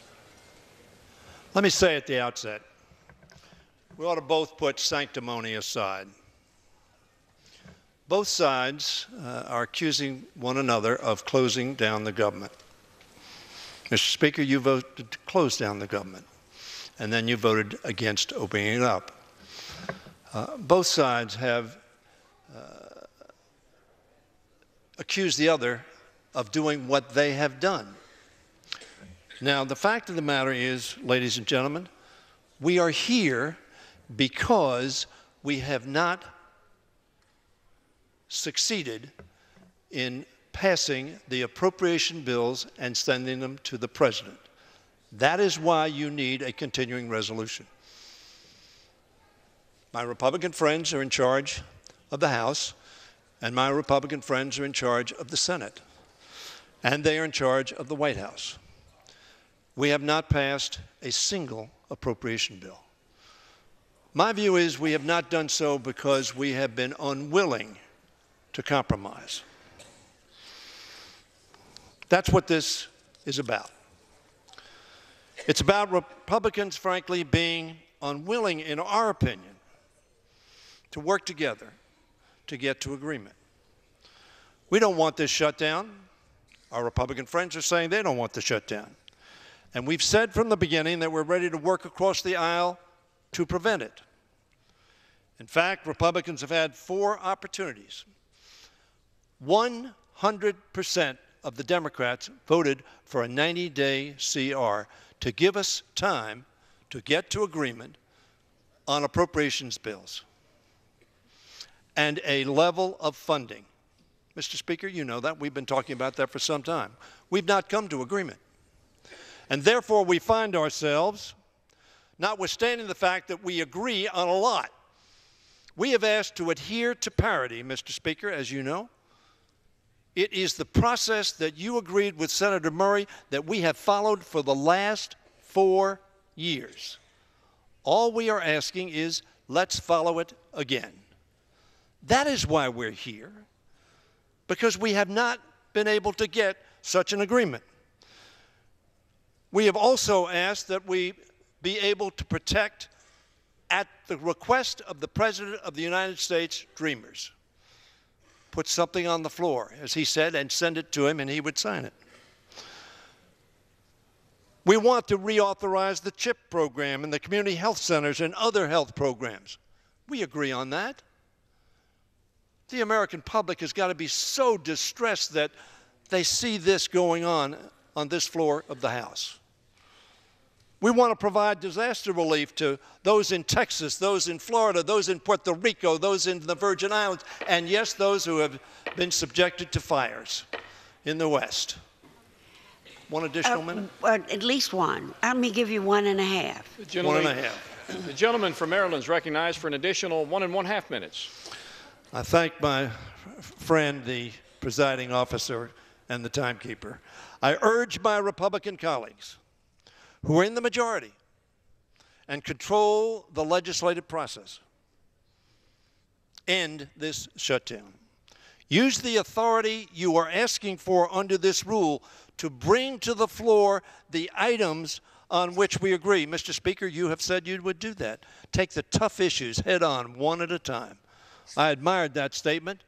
Let me say at the outset, we ought to both put sanctimony aside. Both sides are accusing one another of closing down the government. Mr. Speaker, you voted to close down the government, and then you voted against opening it up. Both sides have accused the other of doing what they have done. Now, the fact of the matter is, ladies and gentlemen, we are here because we have not succeeded in passing the appropriation bills and sending them to the President. That is why you need a continuing resolution. My Republican friends are in charge of the House, and my Republican friends are in charge of the Senate, and they are in charge of the White House. We have not passed a single appropriation bill. My view is we have not done so because we have been unwilling to compromise. That's what this is about. It's about Republicans, frankly, being unwilling, in our opinion, to work together to get to agreement. We don't want this shutdown. Our Republican friends are saying they don't want the shutdown. And we've said from the beginning that we're ready to work across the aisle to prevent it. In fact, Republicans have had 4 opportunities. 100% of the Democrats voted for a 90-day CR to give us time to get to agreement on appropriations bills and a level of funding. Mr. Speaker, you know that. We've been talking about that for some time. We've not come to agreement. And therefore, we find ourselves, notwithstanding the fact that we agree on a lot, we have asked to adhere to parity, Mr. Speaker, as you know. It is the process that you agreed with Senator Murray that we have followed for the last 4 years. All we are asking is, let's follow it again. That is why we're here, because we have not been able to get such an agreement. We have also asked that we be able to protect, at the request of the President of the United States, dreamers. Put something on the floor, as he said, and send it to him, and he would sign it. We want to reauthorize the CHIP program and the community health centers and other health programs. We agree on that. The American public has got to be so distressed that they see this going on this floor of the House. We want to provide disaster relief to those in Texas, those in Florida, those in Puerto Rico, those in the Virgin Islands, and yes, those who have been subjected to fires in the West. One additional minute? At least one. Let me give you 1.5. 1.5. The gentleman from Maryland is recognized for an additional 1.5 minutes. I thank my friend, the presiding officer, and the timekeeper. I urge my Republican colleagues who are in the majority and control the legislative process, end this shutdown. Use the authority you are asking for under this rule to bring to the floor the items on which we agree. Mr. Speaker, you have said you would do that. Take the tough issues head on, one at a time. I admired that statement.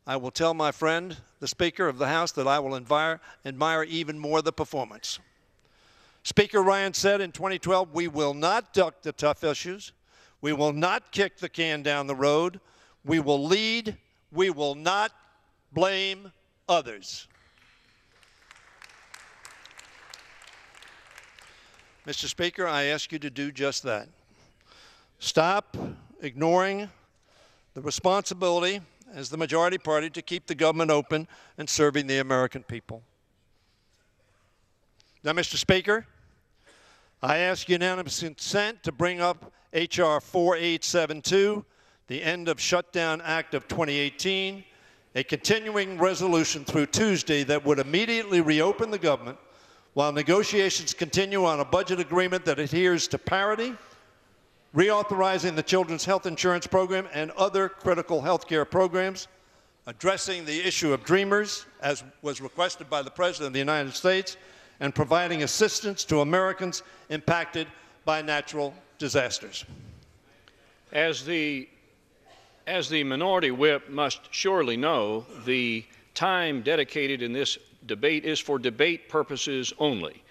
I will tell my friend, the Speaker of the House, that I will admire even more the performance. Speaker Ryan said in 2012, we will not duck the tough issues. We will not kick the can down the road. We will lead. We will not blame others. Mr. Speaker, I ask you to do just that. Stop ignoring the responsibility as the majority party to keep the government open and serving the American people. Now, Mr. Speaker, I ask unanimous consent to bring up H.R. 4872, the End of Shutdown Act of 2018, a continuing resolution through Tuesday that would immediately reopen the government while negotiations continue on a budget agreement that adheres to parity, reauthorizing the Children's Health Insurance Program and other critical health care programs, addressing the issue of Dreamers, as was requested by the President of the United States, and providing assistance to Americans impacted by natural disasters. As the minority whip must surely know, the time dedicated in this debate is for debate purposes only.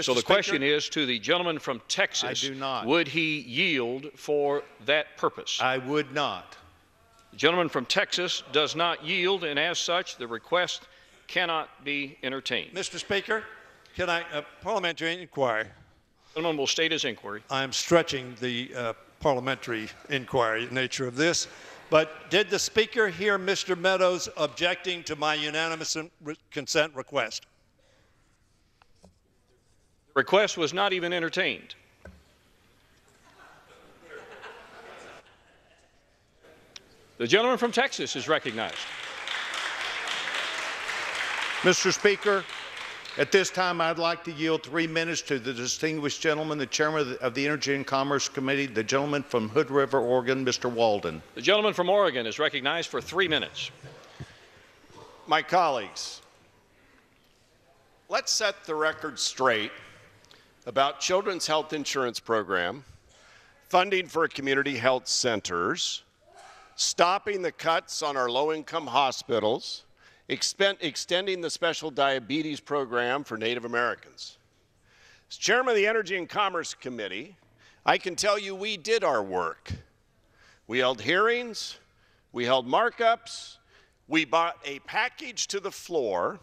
So the question is to the gentleman from Texas, I do not. Would he yield for that purpose? I would not. The gentleman from Texas does not yield, and as such, the request cannot be entertained. Mr. Speaker, can I, parliamentary inquiry. The gentleman will state his inquiry. I'm stretching the parliamentary inquiry nature of this, but did the Speaker hear Mr. Meadows objecting to my unanimous consent request? The request was not even entertained. The gentleman from Texas is recognized. Mr. Speaker, at this time, I'd like to yield 3 minutes to the distinguished gentleman, the chairman of the Energy and Commerce Committee, the gentleman from Hood River, Oregon, Mr. Walden. The gentleman from Oregon is recognized for 3 minutes. My colleagues, let's set the record straight about Children's Health Insurance Program, funding for community health centers, stopping the cuts on our low-income hospitals, extending the special diabetes program for Native Americans. As chairman of the Energy and Commerce Committee, I can tell you we did our work. We held hearings, we held markups, we brought a package to the floor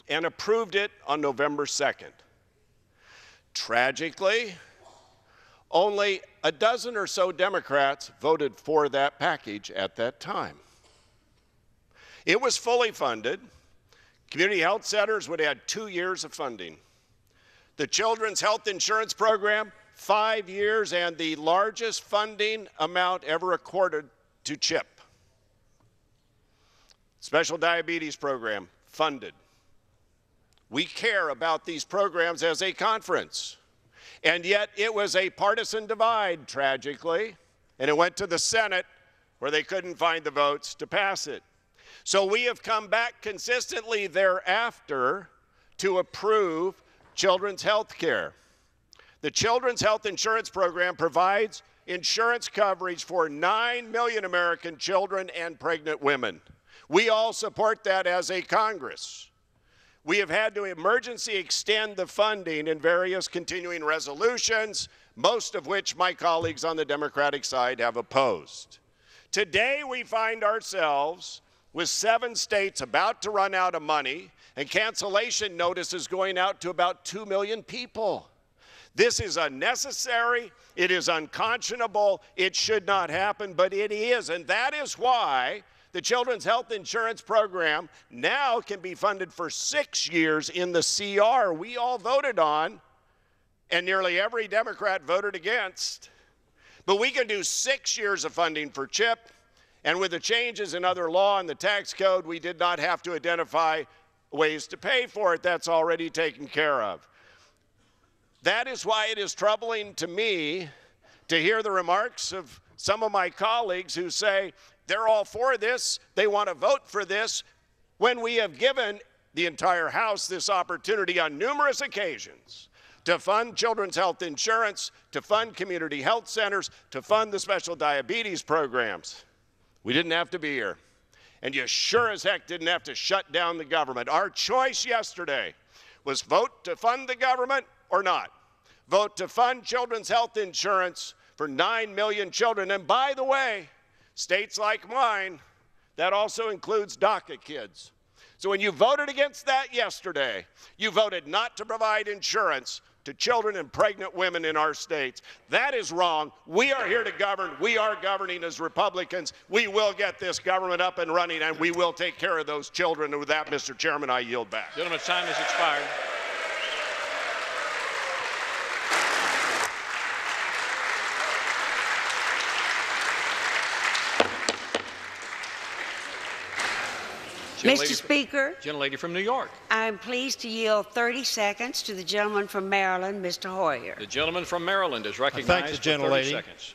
and approved it on November 2nd. Tragically, only a dozen or so Democrats voted for that package at that time. It was fully funded. Community health centers would add 2 years of funding. The Children's Health Insurance Program, 5 years, and the largest funding amount ever accorded to CHIP. Special Diabetes Program, funded. We care about these programs as a conference. And yet it was a partisan divide, tragically, and it went to the Senate where they couldn't find the votes to pass it. So we have come back consistently thereafter to approve children's health care. The Children's Health Insurance Program provides insurance coverage for 9 million American children and pregnant women. We all support that as a Congress. We have had to emergency extend the funding in various continuing resolutions, most of which my colleagues on the Democratic side have opposed. Today we find ourselves with 7 states about to run out of money and cancellation notices going out to about 2 million people. This is unnecessary, it is unconscionable, it should not happen, but it is, and that is why the Children's Health Insurance Program now can be funded for 6 years in the CR we all voted on, and nearly every Democrat voted against. But we can do 6 years of funding for CHIP, and with the changes in other law and the tax code, we did not have to identify ways to pay for it. That's already taken care of. That is why it is troubling to me to hear the remarks of some of my colleagues who say they're all for this, they want to vote for this, when we have given the entire House this opportunity on numerous occasions to fund children's health insurance, to fund community health centers, to fund the special diabetes programs. We didn't have to be here. And you sure as heck didn't have to shut down the government. Our choice yesterday was vote to fund the government or not. Vote to fund children's health insurance for 9 million children. And by the way, states like mine, that also includes DACA kids. So when you voted against that yesterday, you voted not to provide insurance to children and pregnant women in our states. That is wrong. We are here to govern. We are governing as Republicans. We will get this government up and running, and we will take care of those children. And with that, Mr. Chairman, I yield back. Gentleman's time has expired. Mr. Speaker, Gentlelady from New York. I'm pleased to yield 30 seconds to the gentleman from Maryland, Mr. Hoyer. The gentleman from Maryland is recognized Thank the for 30 gentlelady. seconds.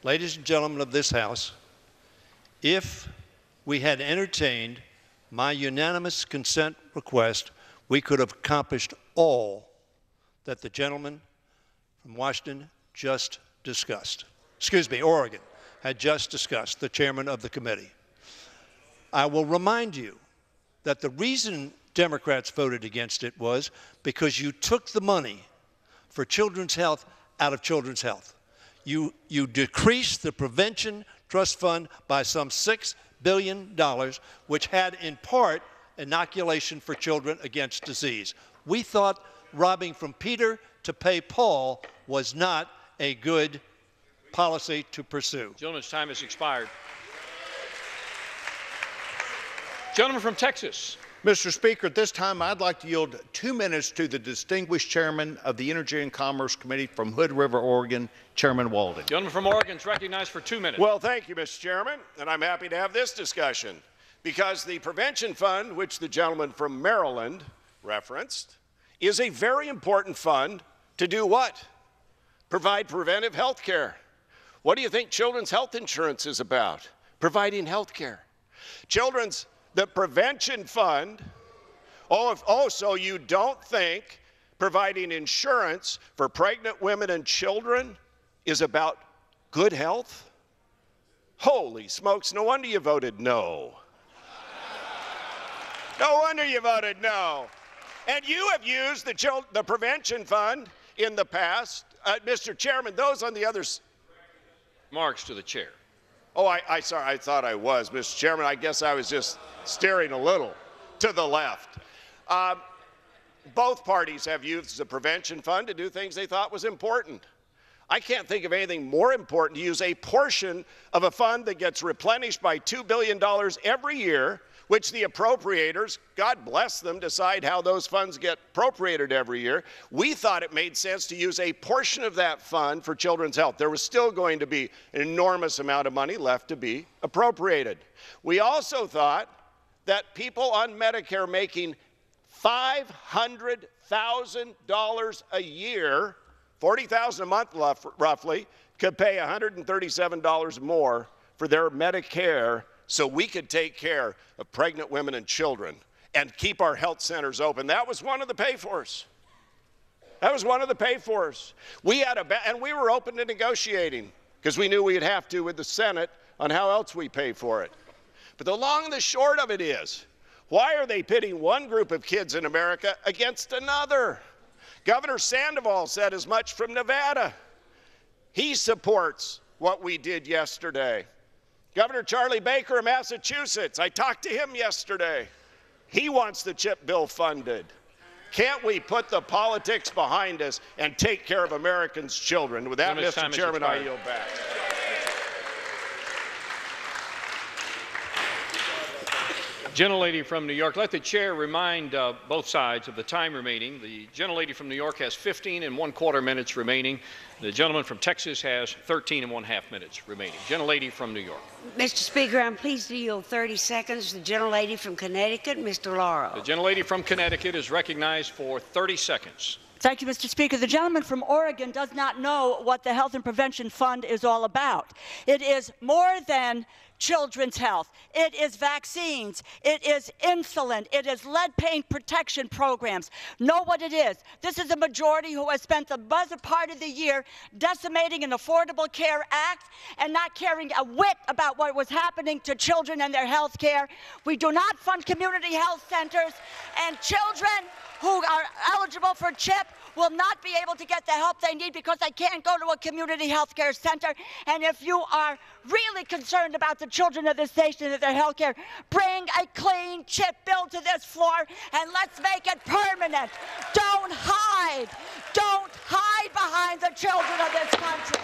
Ladies and gentlemen of this House, if we had entertained my unanimous consent request, we could have accomplished all that the gentleman from Washington just discussed. Excuse me, Oregon had just discussed, the chairman of the committee. I will remind you that the reason Democrats voted against it was because you took the money for children's health out of children's health. You decreased the Prevention Trust Fund by some $6 billion, which had in part inoculation for children against disease. We thought robbing from Peter to pay Paul was not a good policy to pursue. Gentleman's time has expired. Gentleman from Texas. Mr. Speaker, at this time I'd like to yield 2 minutes to the distinguished chairman of the Energy and Commerce Committee from Hood River, Oregon, Chairman Walden. Gentleman from Oregon is recognized for 2 minutes. Well, thank you, Mr. Chairman, and I'm happy to have this discussion because the Prevention Fund, which the gentleman from Maryland referenced, is a very important fund to do what? Provide preventive health care. What do you think children's health insurance is about? Providing health care. The Prevention Fund, so you don't think providing insurance for pregnant women and children is about good health? Holy smokes, no wonder you voted no. No wonder you voted no. And you have used the Prevention Fund in the past. Mr. Chairman, those on the other side. Marks to the chair. Oh, I thought I was, Mr. Chairman. I guess I was just staring a little to the left. Both parties have used the Prevention Fund to do things they thought was important. I can't think of anything more important to use a portion of a fund that gets replenished by $2 billion every year, which the appropriators, God bless them, decide how those funds get appropriated every year. We thought it made sense to use a portion of that fund for children's health. There was still going to be an enormous amount of money left to be appropriated. We also thought that people on Medicare making $500,000 a year, $40,000 a month roughly, could pay $137 more for their Medicare so we could take care of pregnant women and children and keep our health centers open. That was one of the pay-fors. That was one of the pay-fors. And we were open to negotiating because we knew we'd have to with the Senate on how else we pay for it. But the long and the short of it is, why are they pitting one group of kids in America against another? Governor Sandoval said as much from Nevada. He supports what we did yesterday. Governor Charlie Baker of Massachusetts, I talked to him yesterday. He wants the CHIP bill funded. Can't we put the politics behind us and take care of Americans' children? With that, Mr. Chairman, I yield back. Gentlelady from New York, let the chair remind both sides of the time remaining. The gentlelady from New York has 15 1/4 minutes remaining. The gentleman from Texas has 13 1/2 minutes remaining. Gentlelady from New York. Mr. Speaker, I'm pleased to yield 30 seconds to the gentlelady from Connecticut, Mr. Lauro. The gentlelady from Connecticut is recognized for 30 seconds. Thank you, Mr. Speaker. The gentleman from Oregon does not know what the Health and Prevention Fund is all about. It is more than children's health. It is vaccines. It is insulin. It is lead paint protection programs. Know what it is. This is a majority who has spent the buzzer part of the year decimating an Affordable Care Act and not caring a whit about what was happening to children and their health care. We do not fund community health centers, and children who are eligible for CHIP will not be able to get the help they need because they can't go to a community health care center. And if you are really concerned about the children of this nation and their health care, bring a clean CHIP bill to this floor and let's make it permanent. Don't hide. Don't hide behind the children of this country.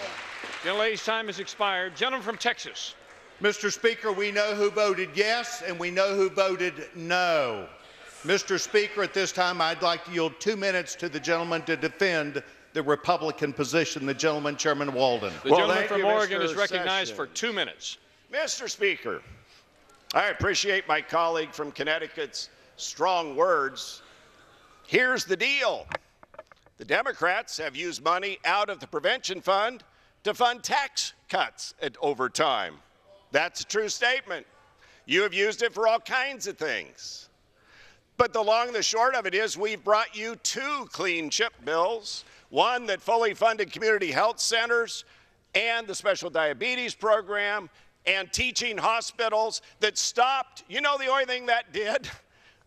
Gentlelady's time has expired. Gentleman from Texas. Mr. Speaker, we know who voted yes and we know who voted no. Mr. Speaker, at this time, I'd like to yield 2 minutes to the gentleman to defend the Republican position, the gentleman, Chairman Walden. The gentleman from Oregon is recognized for 2 minutes. Mr. Speaker, I appreciate my colleague from Connecticut's strong words. Here's the deal. The Democrats have used money out of the prevention fund to fund tax cuts over time. That's a true statement. You have used it for all kinds of things. But the long and the short of it is we've brought you two clean chip bills, one that fully funded community health centers and the special diabetes program and teaching hospitals that stopped. You know the only thing that did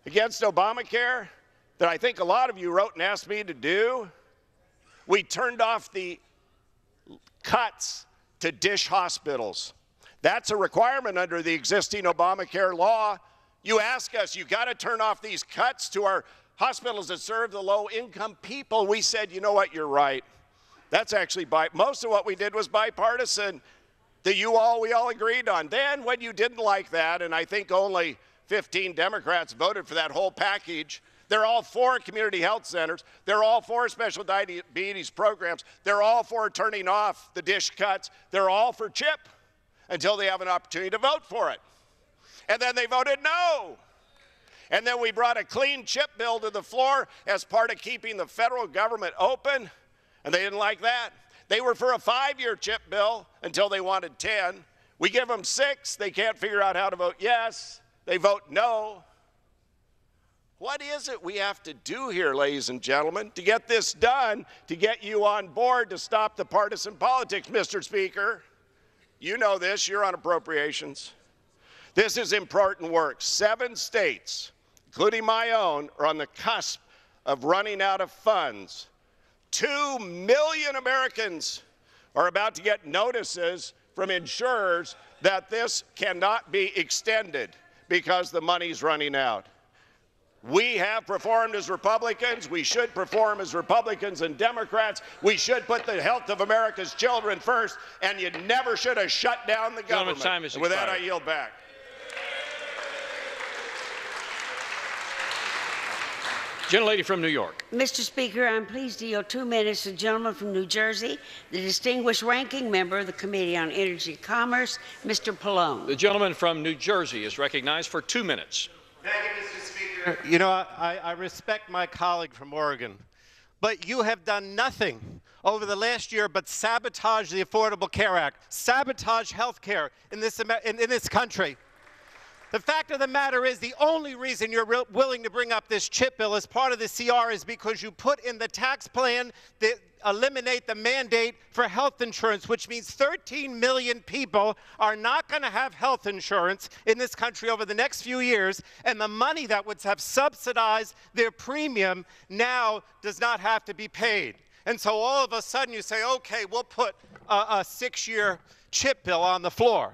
against Obamacare that I think a lot of you wrote and asked me to do? We turned off the cuts to dish hospitals. That's a requirement under the existing Obamacare law. You ask us, you got to turn off these cuts to our hospitals that serve the low-income people. We said, you know what, you're right. That's actually most of what we did was bipartisan that we all agreed on. Then when you didn't like that, and I think only 15 Democrats voted for that whole package, they're all for community health centers. They're all for special diabetes programs. They're all for turning off the dish cuts. They're all for CHIP until they have an opportunity to vote for it. And then they voted no. And then we brought a clean CHIP bill to the floor as part of keeping the federal government open, and they didn't like that. They were for a 5-year CHIP bill until they wanted 10. We give them 6. They can't figure out how to vote yes. They vote no. What is it we have to do here, ladies and gentlemen, to get this done, to get you on board, to stop the partisan politics, Mr. Speaker? You know this. You're on appropriations. This is important work. 7 states, including my own, are on the cusp of running out of funds. 2 million Americans are about to get notices from insurers that this cannot be extended because the money's running out. We have performed as Republicans. We should perform as Republicans and Democrats. We should put the health of America's children first, and you never should have shut down the government. Time is and with that, I expired. yield back. Gentlelady from New York. Mr. Speaker, I'm pleased to yield 2 minutes to the gentleman from New Jersey, the distinguished ranking member of the Committee on Energy and Commerce, Mr. Pallone. The gentleman from New Jersey is recognized for 2 minutes. Thank you, Mr. Speaker. You know, I respect my colleague from Oregon, but you have done nothing over the last year but sabotage the Affordable Care Act, sabotage health care in this country. The fact of the matter is the only reason you're willing to bring up this CHIP bill as part of the CR is because you put in the tax plan that eliminate the mandate for health insurance, which means 13 million people are not going to have health insurance in this country over the next few years, and the money that would have subsidized their premium now does not have to be paid. And so all of a sudden you say, okay, we'll put a 6-year CHIP bill on the floor.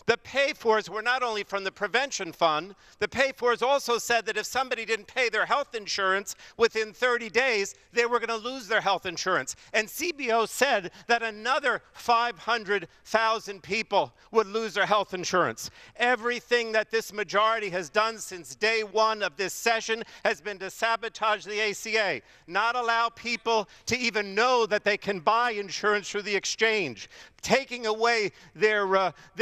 The pay-fors were not only from the prevention fund, the pay-fors also said that if somebody didn't pay their health insurance within 30 days, they were going to lose their health insurance. And CBO said that another 500,000 people would lose their health insurance. Everything that this majority has done since day one of this session has been to sabotage the ACA, not allow people to even know that they can buy insurance through the exchange, taking away their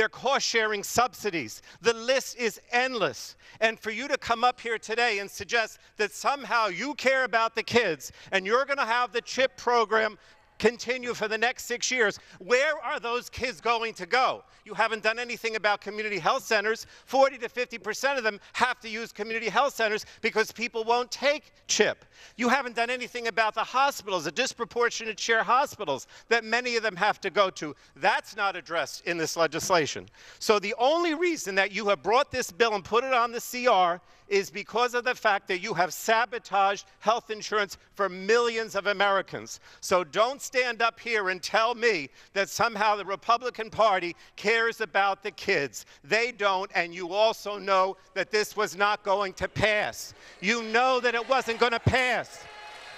cost-sharing subsidies. The list is endless. And for you to come up here today and suggest that somehow you care about the kids and you're going to have the CHIP program continue for the next 6 years, where are those kids going to go? You haven't done anything about community health centers. 40 to 50% of them have to use community health centers because people won't take CHIP. You haven't done anything about the hospitals, the disproportionate share hospitals that many of them have to go to. That's not addressed in this legislation. So the only reason that you have brought this bill and put it on the CR is because of the fact that you have sabotaged health insurance for millions of Americans. So don't stand up here and tell me that somehow the Republican Party cares about the kids. They don't, and you also know that this was not going to pass. You know that it wasn't going to pass.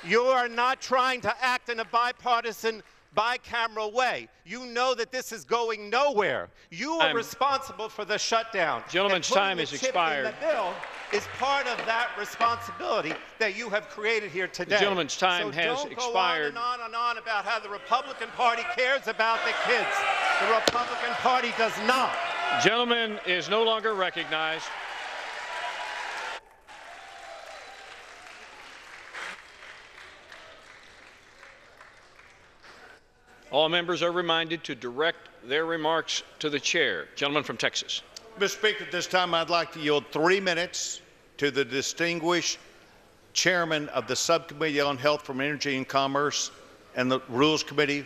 You are not trying to act in a bipartisan, bicameral way. You know that this is going nowhere. You are responsible for the shutdown. Gentleman's time is expired. The bill is part of that responsibility that you have created here today. The gentleman's time so has don't expired. Go on and on about how the Republican Party cares about the kids. The Republican Party does not. Gentleman is no longer recognized. All members are reminded to direct their remarks to the chair. Gentleman from Texas. Mr. Speaker, at this time I'd like to yield 3 minutes to the distinguished chairman of the Subcommittee on Health from Energy and Commerce and the Rules Committee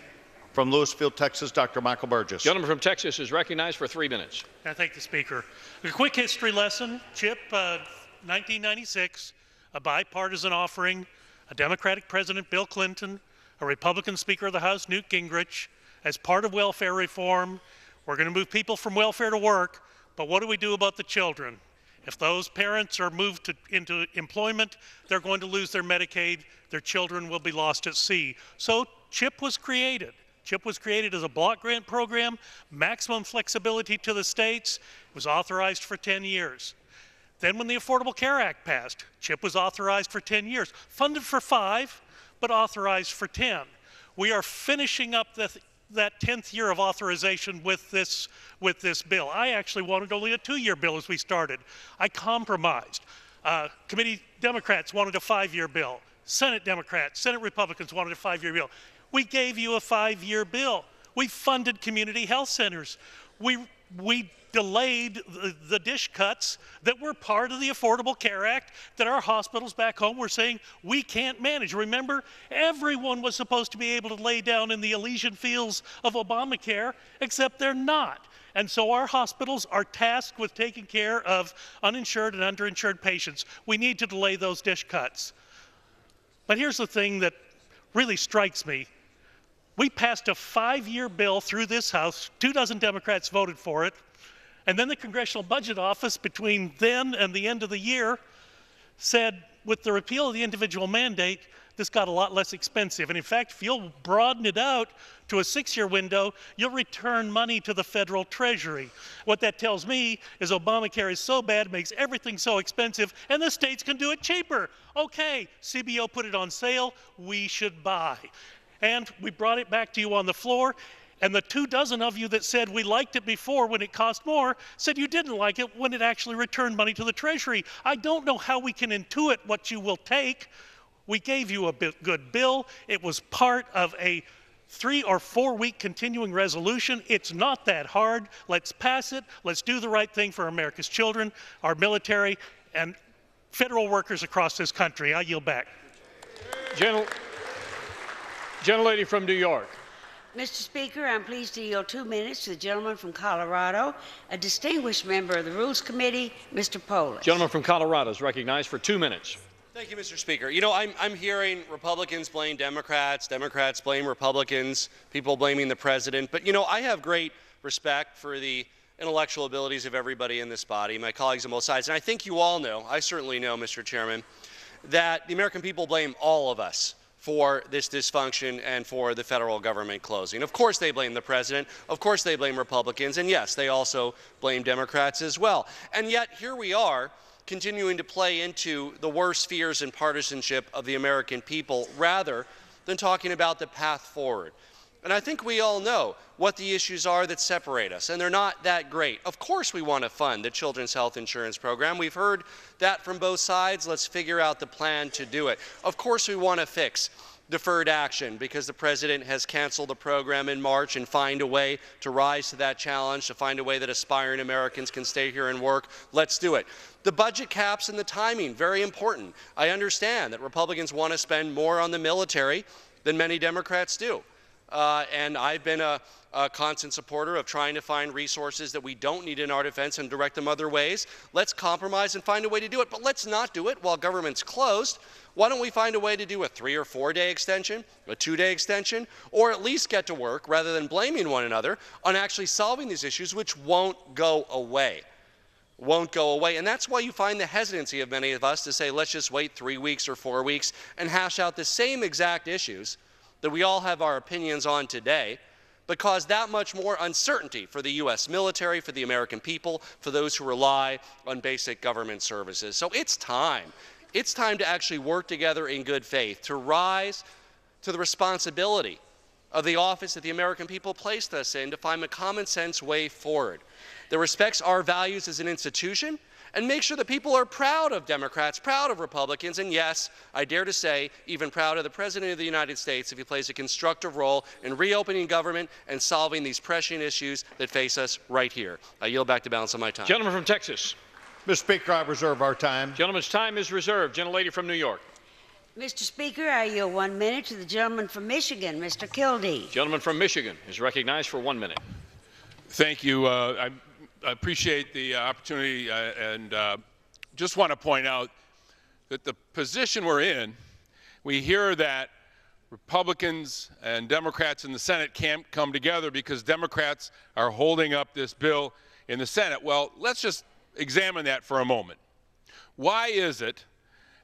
from Louisville, Texas, Dr. Michael Burgess. Gentleman from Texas is recognized for 3 minutes. I thank the Speaker. A quick history lesson. CHIP, 1996, a bipartisan offering, a Democratic President, Bill Clinton, a Republican Speaker of the House, Newt Gingrich. As part of welfare reform, we're going to move people from welfare to work, but what do we do about the children? If those parents are moved into employment, they're going to lose their Medicaid. Their children will be lost at sea. So CHIP was created. CHIP was created as a block grant program, maximum flexibility to the states. It was authorized for 10 years. Then when the Affordable Care Act passed, CHIP was authorized for 10 years, funded for 5, but authorized for 10. We are finishing up that 10th year of authorization with this bill. I actually wanted only a 2-year bill as we started. I compromised. Committee Democrats wanted a 5-year bill. Senate Democrats, Senate Republicans wanted a 5-year bill. We gave you a 5-year bill. We funded community health centers. We delayed the dish cuts that were part of the Affordable Care Act that our hospitals back home were saying we can't manage. Remember, everyone was supposed to be able to lay down in the Elysian fields of Obamacare, except they're not. And so our hospitals are tasked with taking care of uninsured and underinsured patients. We need to delay those dish cuts. But here's the thing that really strikes me. We passed a 5-year bill through this House. 24 Democrats voted for it. And then the Congressional Budget Office, between then and the end of the year, said with the repeal of the individual mandate, this got a lot less expensive. And in fact, if you'll broaden it out to a 6-year window, you'll return money to the federal treasury. What that tells me is Obamacare is so bad, it makes everything so expensive, and the states can do it cheaper. Okay, CBO put it on sale, we should buy. And we brought it back to you on the floor. And the 24 of you that said we liked it before when it cost more said you didn't like it when it actually returned money to the Treasury. I don't know how we can intuit what you will take. We gave you a good bill. It was part of a 3 or 4 week continuing resolution. It's not that hard. Let's pass it. Let's do the right thing for America's children, our military, and federal workers across this country. I yield back. Gentlelady from New York. Mr. Speaker, I'm pleased to yield 2 minutes to the gentleman from Colorado, a distinguished member of the Rules Committee, Mr. Polis. Gentleman from Colorado is recognized for 2 minutes. Thank you, Mr. Speaker. You know, I'm hearing Republicans blame Democrats, Democrats blame Republicans, people blaming the president. But, you know, I have great respect for the intellectual abilities of everybody in this body, my colleagues on both sides. And I think you all know, I certainly know, Mr. Chairman, that the American people blame all of us for this dysfunction and for the federal government closing. Of course they blame the president, of course they blame Republicans, and yes, they also blame Democrats as well. And yet here we are continuing to play into the worst fears and partisanship of the American people rather than talking about the path forward. And I think we all know what the issues are that separate us, and they're not that great. Of course we want to fund the Children's Health Insurance Program. We've heard that from both sides. Let's figure out the plan to do it. Of course we want to fix deferred action because the president has canceled the program in March, and find a way to rise to that challenge, to find a way that aspiring Americans can stay here and work. Let's do it. The budget caps and the timing, very important. I understand that Republicans want to spend more on the military than many Democrats do. And I've been a constant supporter of trying to find resources that we don't need in our defense and direct them other ways. Let's compromise and find a way to do it, but let's not do it while government's closed. Why don't we find a way to do a 3 or 4 day extension, a 2-day extension, or at least get to work rather than blaming one another on actually solving these issues, which won't go away. Won't go away. And that's why you find the hesitancy of many of us to say, let's just wait 3 weeks or 4 weeks and hash out the same exact issues that we all have our opinions on today, but cause that much more uncertainty for the U.S. military, for the American people, for those who rely on basic government services. So it's time. It's time to actually work together in good faith, to rise to the responsibility of the office that the American people placed us in, to find a common sense way forward. that respects our values as an institution, and make sure that people are proud of Democrats, proud of Republicans, and yes, I dare to say, even proud of the President of the United States if he plays a constructive role in reopening government and solving these pressing issues that face us right here. I yield back the balance of my time. Gentleman from Texas. Mr. Speaker, I reserve our time. Gentleman's time is reserved. Gentlelady from New York. Mr. Speaker, I yield 1 minute to the gentleman from Michigan, Mr. Kildee. Gentleman from Michigan is recognized for 1 minute. Thank you. I appreciate the opportunity and just want to point out that the position we're in, we hear that Republicans and Democrats in the Senate can't come together because Democrats are holding up this bill in the Senate. Well, let's just examine that for a moment. Why is it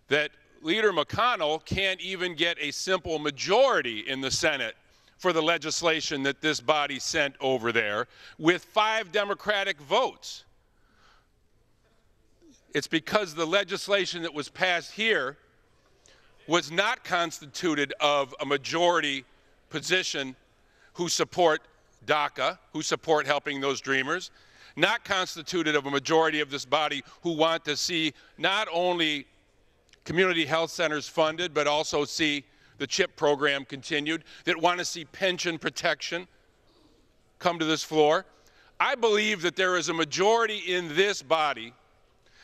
that Leader McConnell can't even get a simple majority in the Senate for the legislation that this body sent over there with 5 Democratic votes? It's because the legislation that was passed here was not constituted of a majority position who support DACA, who support helping those dreamers, not constituted of a majority of this body who want to see not only community health centers funded, but also see the CHIP program continued, that want to see pension protection come to this floor. I believe that there is a majority in this body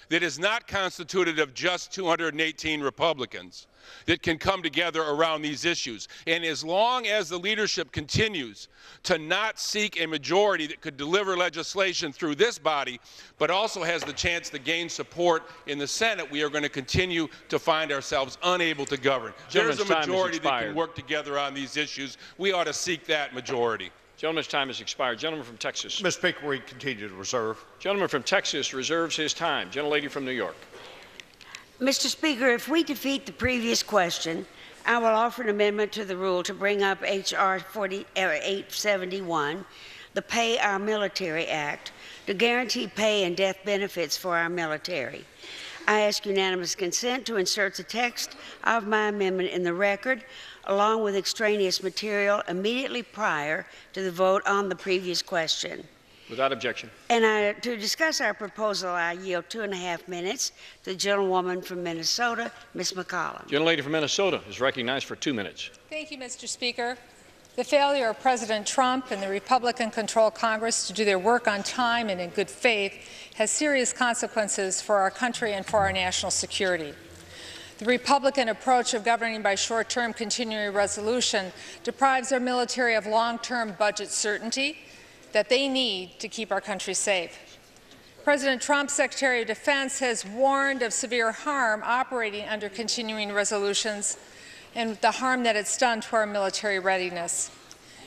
that is not constituted of just 218 Republicans that can come together around these issues. And as long as the leadership continues to not seek a majority that could deliver legislation through this body, but also has the chance to gain support in the Senate, we are going to continue to find ourselves unable to govern. There's a majority that can work together on these issues. We ought to seek that majority. Gentleman's time has expired. Gentleman from Texas. Mr. Speaker, we continue to reserve. Gentleman from Texas reserves his time. Gentlelady from New York. Mr. Speaker, if we defeat the previous question, I will offer an amendment to the rule to bring up H.R. 871, the Pay Our Military Act, to guarantee pay and death benefits for our military. I ask unanimous consent to insert the text of my amendment in the record, along with extraneous material immediately prior to the vote on the previous question. Without objection. And to discuss our proposal, I yield 2.5 minutes to the gentlewoman from Minnesota, Ms. McCollum. Gentlelady from Minnesota is recognized for 2 minutes. Thank you, Mr. Speaker. The failure of President Trump and the Republican-controlled Congress to do their work on time and in good faith has serious consequences for our country and for our national security. The Republican approach of governing by short-term continuing resolution deprives our military of long-term budget certainty that they need to keep our country safe. President Trump's Secretary of Defense has warned of severe harm operating under continuing resolutions and the harm that it's done to our military readiness.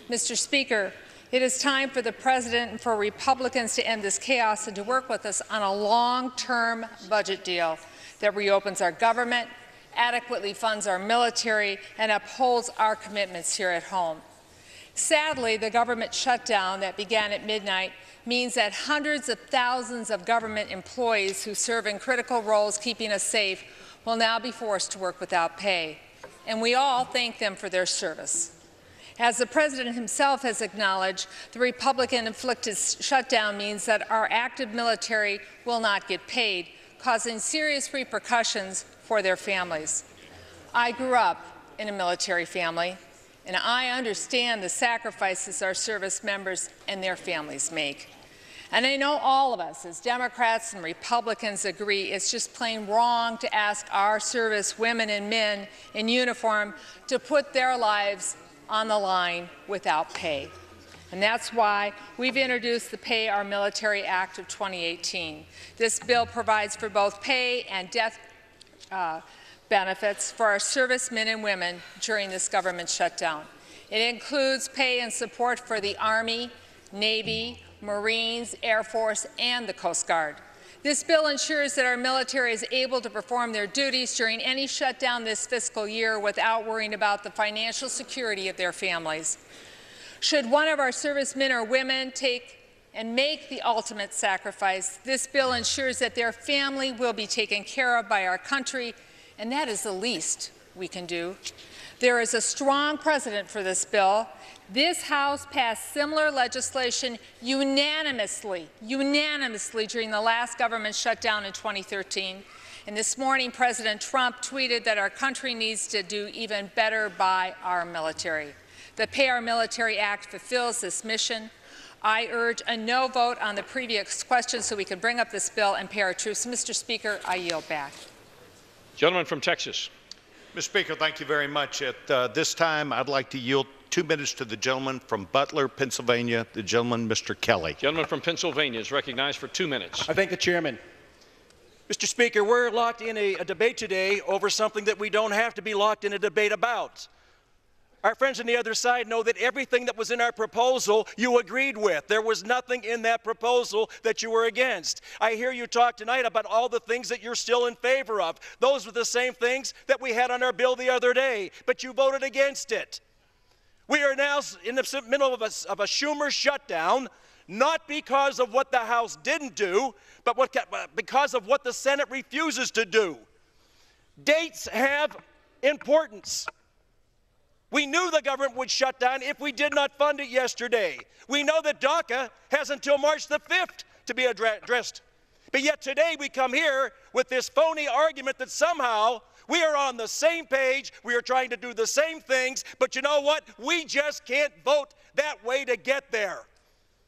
Mr. Speaker, it is time for the President and for Republicans to end this chaos and to work with us on a long-term budget deal that reopens our government, adequately funds our military, and upholds our commitments here at home. Sadly, the government shutdown that began at midnight means that hundreds of thousands of government employees who serve in critical roles keeping us safe will now be forced to work without pay. And we all thank them for their service. As the President himself has acknowledged, the Republican-inflicted shutdown means that our active military will not get paid, causing serious repercussions for their families. I grew up in a military family, and I understand the sacrifices our service members and their families make. And I know all of us, as Democrats and Republicans, agree it's just plain wrong to ask our service women and men in uniform to put their lives on the line without pay. And that's why we've introduced the Pay Our Military Act of 2018. This bill provides for both pay and death benefits for our servicemen and women during this government shutdown. It includes pay and support for the Army, Navy, Marines, Air Force, and the Coast Guard. This bill ensures that our military is able to perform their duties during any shutdown this fiscal year without worrying about the financial security of their families. Should one of our servicemen or women take and make the ultimate sacrifice, this bill ensures that their family will be taken care of by our country, and that is the least we can do. There is a strong precedent for this bill. This House passed similar legislation unanimously during the last government shutdown in 2013. And this morning, President Trump tweeted that our country needs to do even better by our military. The Pay Our Military Act fulfills this mission. I urge a no vote on the previous question so we can bring up this bill and pay our troops. Mr. Speaker, I yield back. Gentleman from Texas. Mr. Speaker, thank you very much. At this time, I'd like to yield 2 minutes to the gentleman from Butler, Pennsylvania, the gentleman, Mr. Kelly. Gentleman from Pennsylvania is recognized for 2 minutes. I thank the chairman. Mr. Speaker, we're locked in a debate today over something that we don't have to be locked in a debate about. Our friends on the other side know that everything that was in our proposal you agreed with. There was nothing in that proposal that you were against. I hear you talk tonight about all the things that you're still in favor of. Those were the same things that we had on our bill the other day, but you voted against it. We are now in the middle of a Schumer shutdown, not because of what the House didn't do, but because of what the Senate refuses to do. Dates have importance. We knew the government would shut down if we did not fund it yesterday. We know that DACA has until March the 5th to be addressed. But yet today we come here with this phony argument that somehow we are on the same page, we are trying to do the same things, but you know what? We just can't vote that way to get there.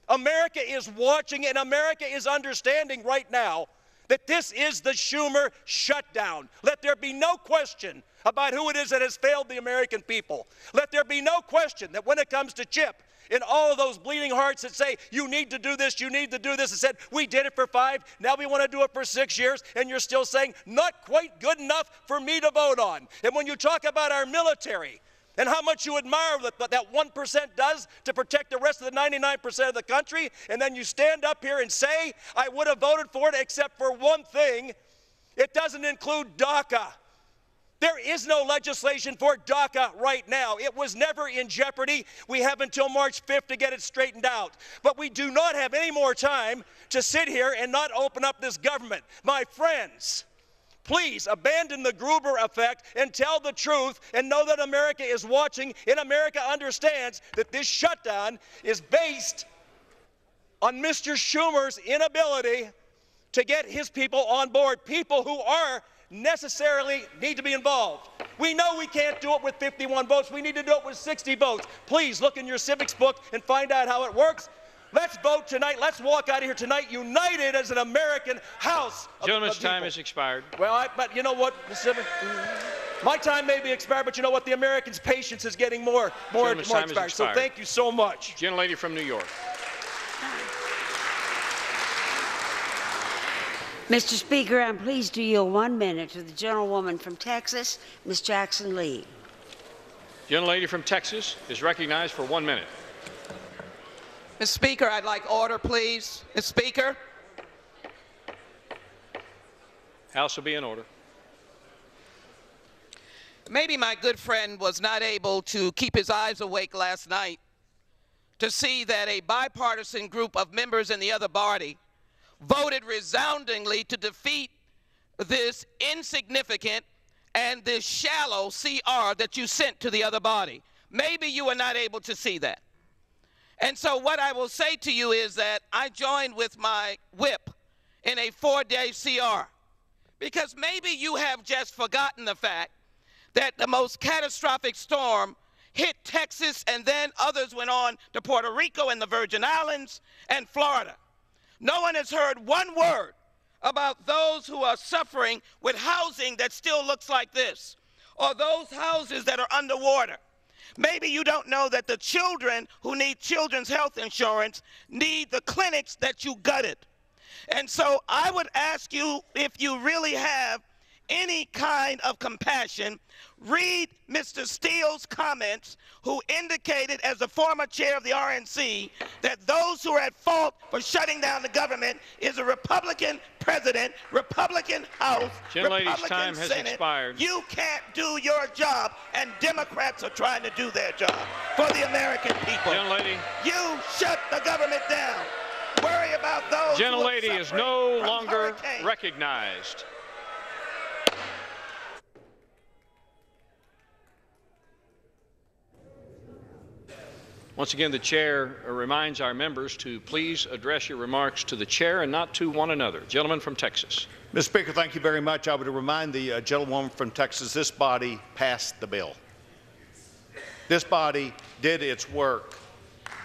America is watching and America is understanding right now that this is the Schumer shutdown. Let there be no question about who it is that has failed the American people. Let there be no question that when it comes to CHIP and all of those bleeding hearts that say, you need to do this, and said, we did it for 5, now we want to do it for 6 years, and you're still saying, not quite good enough for me to vote on. And when you talk about our military, and how much you admire what that 1% does to protect the rest of the 99% of the country, and then you stand up here and say, I would have voted for it except for one thing, it doesn't include DACA. There is no legislation for DACA right now. It was never in jeopardy. We have until March 5th to get it straightened out. But we do not have any more time to sit here and not open up this government. My friends, please abandon the Gruber effect and tell the truth and know that America is watching and America understands that this shutdown is based on Mr. Schumer's inability to get his people on board, people who are necessarily need to be involved. We know we can't do it with 51 votes. We need to do it with 60 votes. Please look in your civics book and find out how it works. Let's vote tonight. Let's walk out of here tonight united as an American House. Gentleman's time has expired. Well, but you know what, Mr. My time may be expired, but you know what? The Americans' patience is getting more expired. So thank you so much. Gentlelady from New York. Mr. Speaker, I'm pleased to yield 1 minute to the gentlewoman from Texas, Ms. Jackson Lee. Gentlelady from Texas is recognized for 1 minute. Mr. Speaker, I'd like order, please. Mr. Speaker. House will be in order. Maybe my good friend was not able to keep his eyes awake last night to see that a bipartisan group of members in the other body voted resoundingly to defeat this insignificant and this shallow CR that you sent to the other body. Maybe you were not able to see that. And so what I will say to you is that I joined with my whip in a 4-day CR because maybe you have just forgotten the fact that the most catastrophic storm hit Texas and then others went on to Puerto Rico and the Virgin Islands and Florida. No one has heard one word about those who are suffering with housing that still looks like this, or those houses that are underwater. Maybe you don't know that the children who need children's health insurance need the clinics that you gutted. And so I would ask you, if you really have any kind of compassion, read Mr. Steele's comments, who indicated as the former chair of the RNC that those who are at fault for shutting down the government is a Republican president, Republican House, Gentlelady's time has Senate. expired. You can't do your job, and Democrats are trying to do their job for the American people. Gentlelady. You shut the government down. Worry about those Gentlelady who are is no from longer hurricanes. recognized. Once again, the chair reminds our members to please address your remarks to the chair and not to one another. Gentleman from Texas. Mr. Speaker, thank you very much. I would remind the gentlewoman from Texas, this body passed the bill. This body did its work.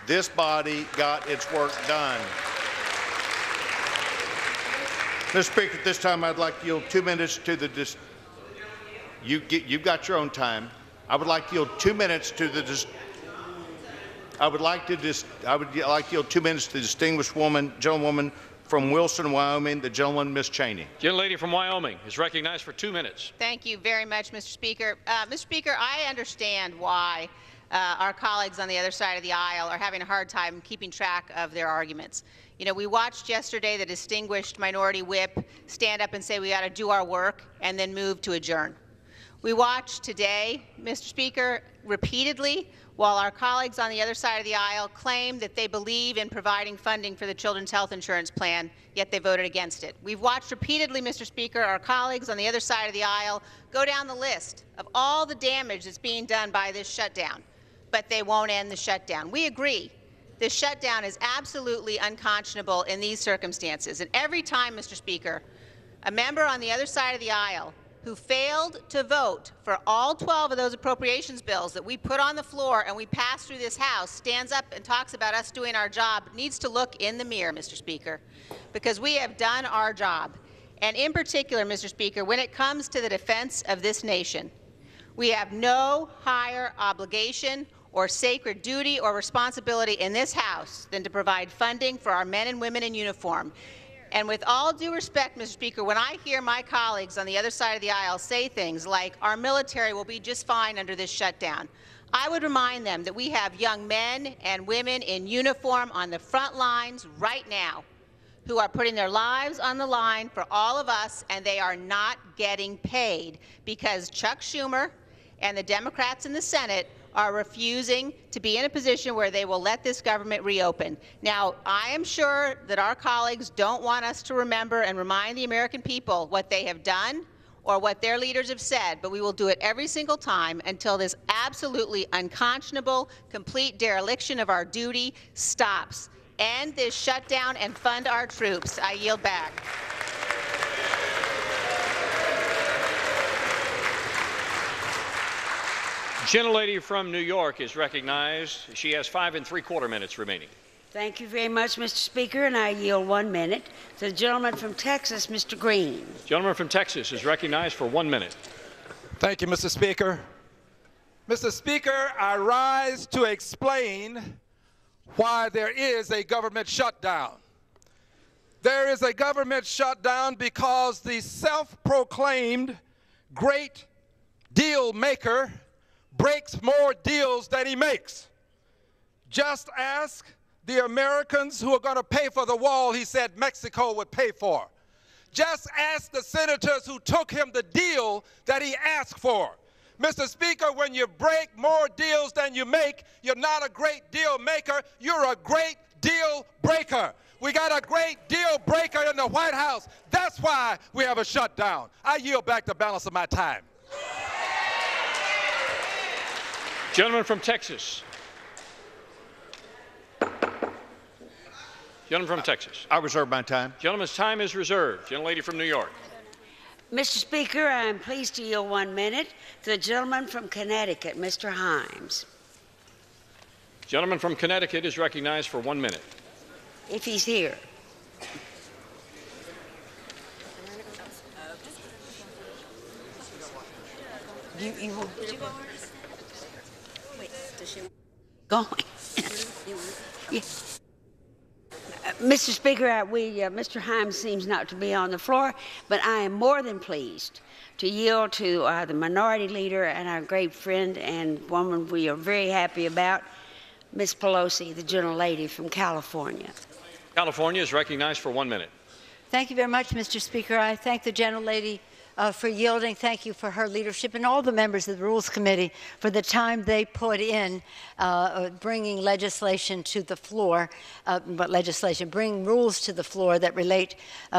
This body got its work done. Mr. Speaker, at this time I'd like to yield 2 minutes to the you've got your own time. I would like to yield 2 minutes to the I would like to yield 2 minutes to the distinguished gentlewoman from Wilson, Wyoming, the gentleman, Ms. Cheney. Gentlelady from Wyoming is recognized for 2 minutes. Thank you very much, Mr. Speaker. Mr. Speaker, I understand why our colleagues on the other side of the aisle are having a hard time keeping track of their arguments. You know, we watched yesterday the distinguished minority whip stand up and say we got to do our work and then move to adjourn. We watched today, Mr. Speaker, repeatedly, while our colleagues on the other side of the aisle claim that they believe in providing funding for the Children's Health Insurance Plan, yet they voted against it. We've watched repeatedly, Mr. Speaker, our colleagues on the other side of the aisle go down the list of all the damage that's being done by this shutdown, but they won't end the shutdown. We agree. This shutdown is absolutely unconscionable in these circumstances. And every time, Mr. Speaker, a member on the other side of the aisle who failed to vote for all 12 of those appropriations bills that we put on the floor and we passed through this House stands up and talks about us doing our job needs to look in the mirror, Mr. Speaker, because we have done our job. And in particular, Mr. Speaker, when it comes to the defense of this nation, we have no higher obligation or sacred duty or responsibility in this House than to provide funding for our men and women in uniform. And with all due respect, Mr. Speaker, when I hear my colleagues on the other side of the aisle say things like our military will be just fine under this shutdown, I would remind them that we have young men and women in uniform on the front lines right now who are putting their lives on the line for all of us, and they are not getting paid because Chuck Schumer and the Democrats in the Senate are refusing to be in a position where they will let this government reopen. Now, I am sure that our colleagues don't want us to remember and remind the American people what they have done or what their leaders have said, but we will do it every single time until this absolutely unconscionable, complete dereliction of our duty stops. End this shutdown and fund our troops. I yield back. Gentlelady from New York is recognized. She has 5 3/4 minutes remaining. Thank you very much, Mr. Speaker, and I yield 1 minute to the gentleman from Texas, Mr. Green. Gentleman from Texas is recognized for 1 minute. Thank you, Mr. Speaker. Mr. Speaker, I rise to explain why there is a government shutdown. There is a government shutdown because the self-proclaimed great deal maker breaks more deals than he makes. Just ask the Americans who are going to pay for the wall he said Mexico would pay for. Just ask the senators who took him the deal that he asked for. Mr. Speaker, when you break more deals than you make, you're not a great deal maker, you're a great deal breaker. We got a great deal breaker in the White House. That's why we have a shutdown. I yield back the balance of my time. Gentleman from Texas. Gentleman from Texas. I reserve my time. Gentleman's time is reserved. Gentlelady from New York. Mr. Speaker, I am pleased to yield 1 minute to the gentleman from Connecticut, Mr. Himes. Gentleman from Connecticut is recognized for 1 minute. If he's here. You will. Wait, does she going? Yeah. Mr. Speaker, Mr. Himes seems not to be on the floor, but I am more than pleased to yield to the minority leader and our great friend and woman we are very happy about, Ms. Pelosi, the gentlelady from California. California is recognized for 1 minute. Thank you very much, Mr. Speaker. I thank the gentlelady for yielding. Thank you for her leadership and all the members of the Rules Committee for the time they put in bringing legislation to the floor, bringing rules to the floor that relate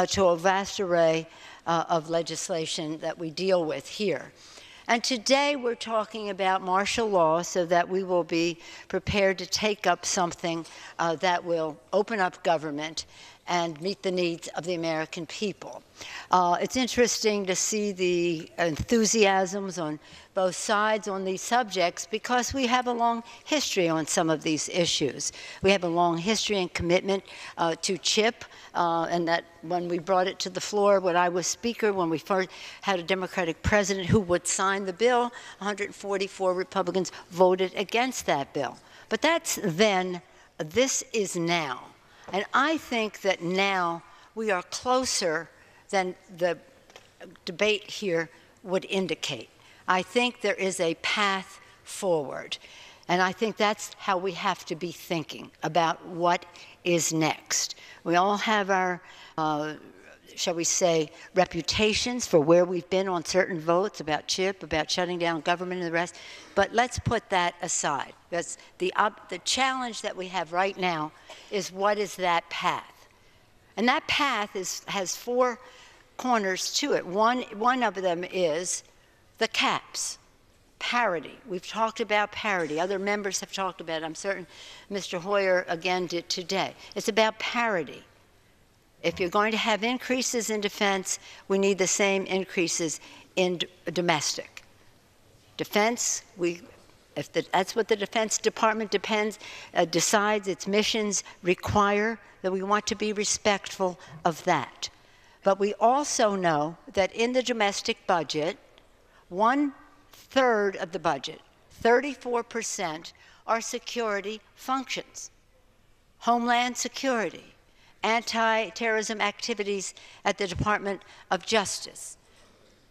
to a vast array of legislation that we deal with here. And today we're talking about martial law so that we will be prepared to take up something that will open up government and meet the needs of the American people. It's interesting to see the enthusiasms on both sides on these subjects because we have a long history on some of these issues. We have a long history and commitment to CHIP, and that when we brought it to the floor, when I was Speaker, when we first had a Democratic president who would sign the bill, 144 Republicans voted against that bill. But that's then. This is now. And I think that now we are closer than the debate here would indicate. I think there is a path forward. And I think that's how we have to be thinking about what is next. We all have our, shall we say, reputations for where we've been on certain votes about CHIP, about shutting down government and the rest. But let's put that aside. Because the challenge that we have right now is what is that path? And that path has four corners to it. One of them is the caps, parity. We've talked about parity. Other members have talked about it. I'm certain Mr. Hoyer again did today. It's about parity. If you're going to have increases in defense, we need the same increases in domestic. Defense, that's what the Defense Department decides its missions require, that we want to be respectful of that. But we also know that in the domestic budget, 1/3 of the budget, 34%, are security functions. Homeland security, anti-terrorism activities at the Department of Justice,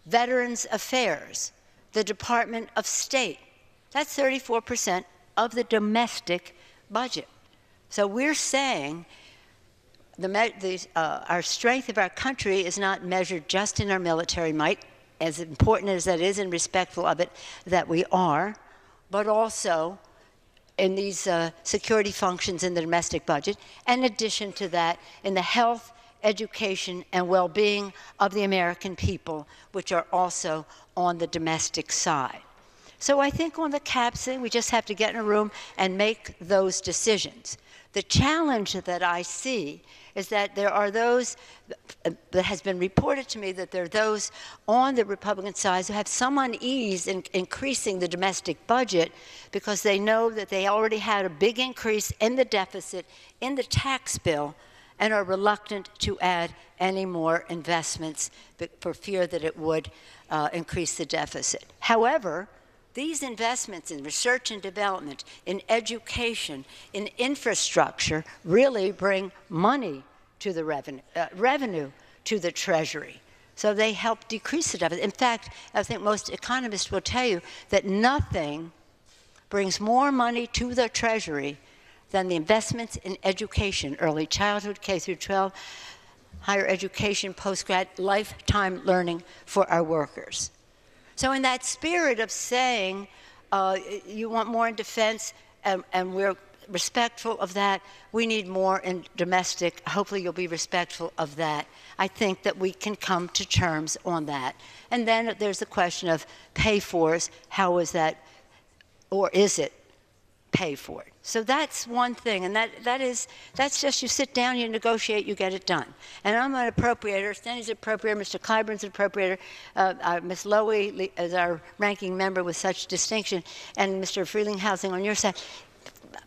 Veterans Affairs, the Department of State. That's 34% of the domestic budget. So we're saying our strength of our country is not measured just in our military might, as important as that is and respectful of it that we are, but also in these security functions in the domestic budget, and in addition to that, in the health, education, and well-being of the American people, which are also on the domestic side. So I think on the caps thing, we just have to get in a room and make those decisions. The challenge that I see is that there are those, that has been reported to me, that there are those on the Republican side who have some unease in increasing the domestic budget because they know that they already had a big increase in the deficit in the tax bill and are reluctant to add any more investments for fear that it would increase the deficit. However, these investments in research and development, in education, in infrastructure really bring money to the revenue to the Treasury. So they help decrease the deficit. In fact, I think most economists will tell you that nothing brings more money to the Treasury than the investments in education, early childhood, K through 12, higher education, post-grad, lifetime learning for our workers. So in that spirit of saying you want more in defense and we're respectful of that, we need more in domestic. Hopefully you'll be respectful of that. I think that we can come to terms on that. And then there's the question of pay-fors. How is that, or is it pay for it? So that's one thing, and that's just you sit down, you negotiate, you get it done. And I'm an appropriator, Stanley's an appropriator, Mr. Clyburn's an appropriator, Ms. Lowy is our ranking member with such distinction, and Mr. Frelinghuysen on your side.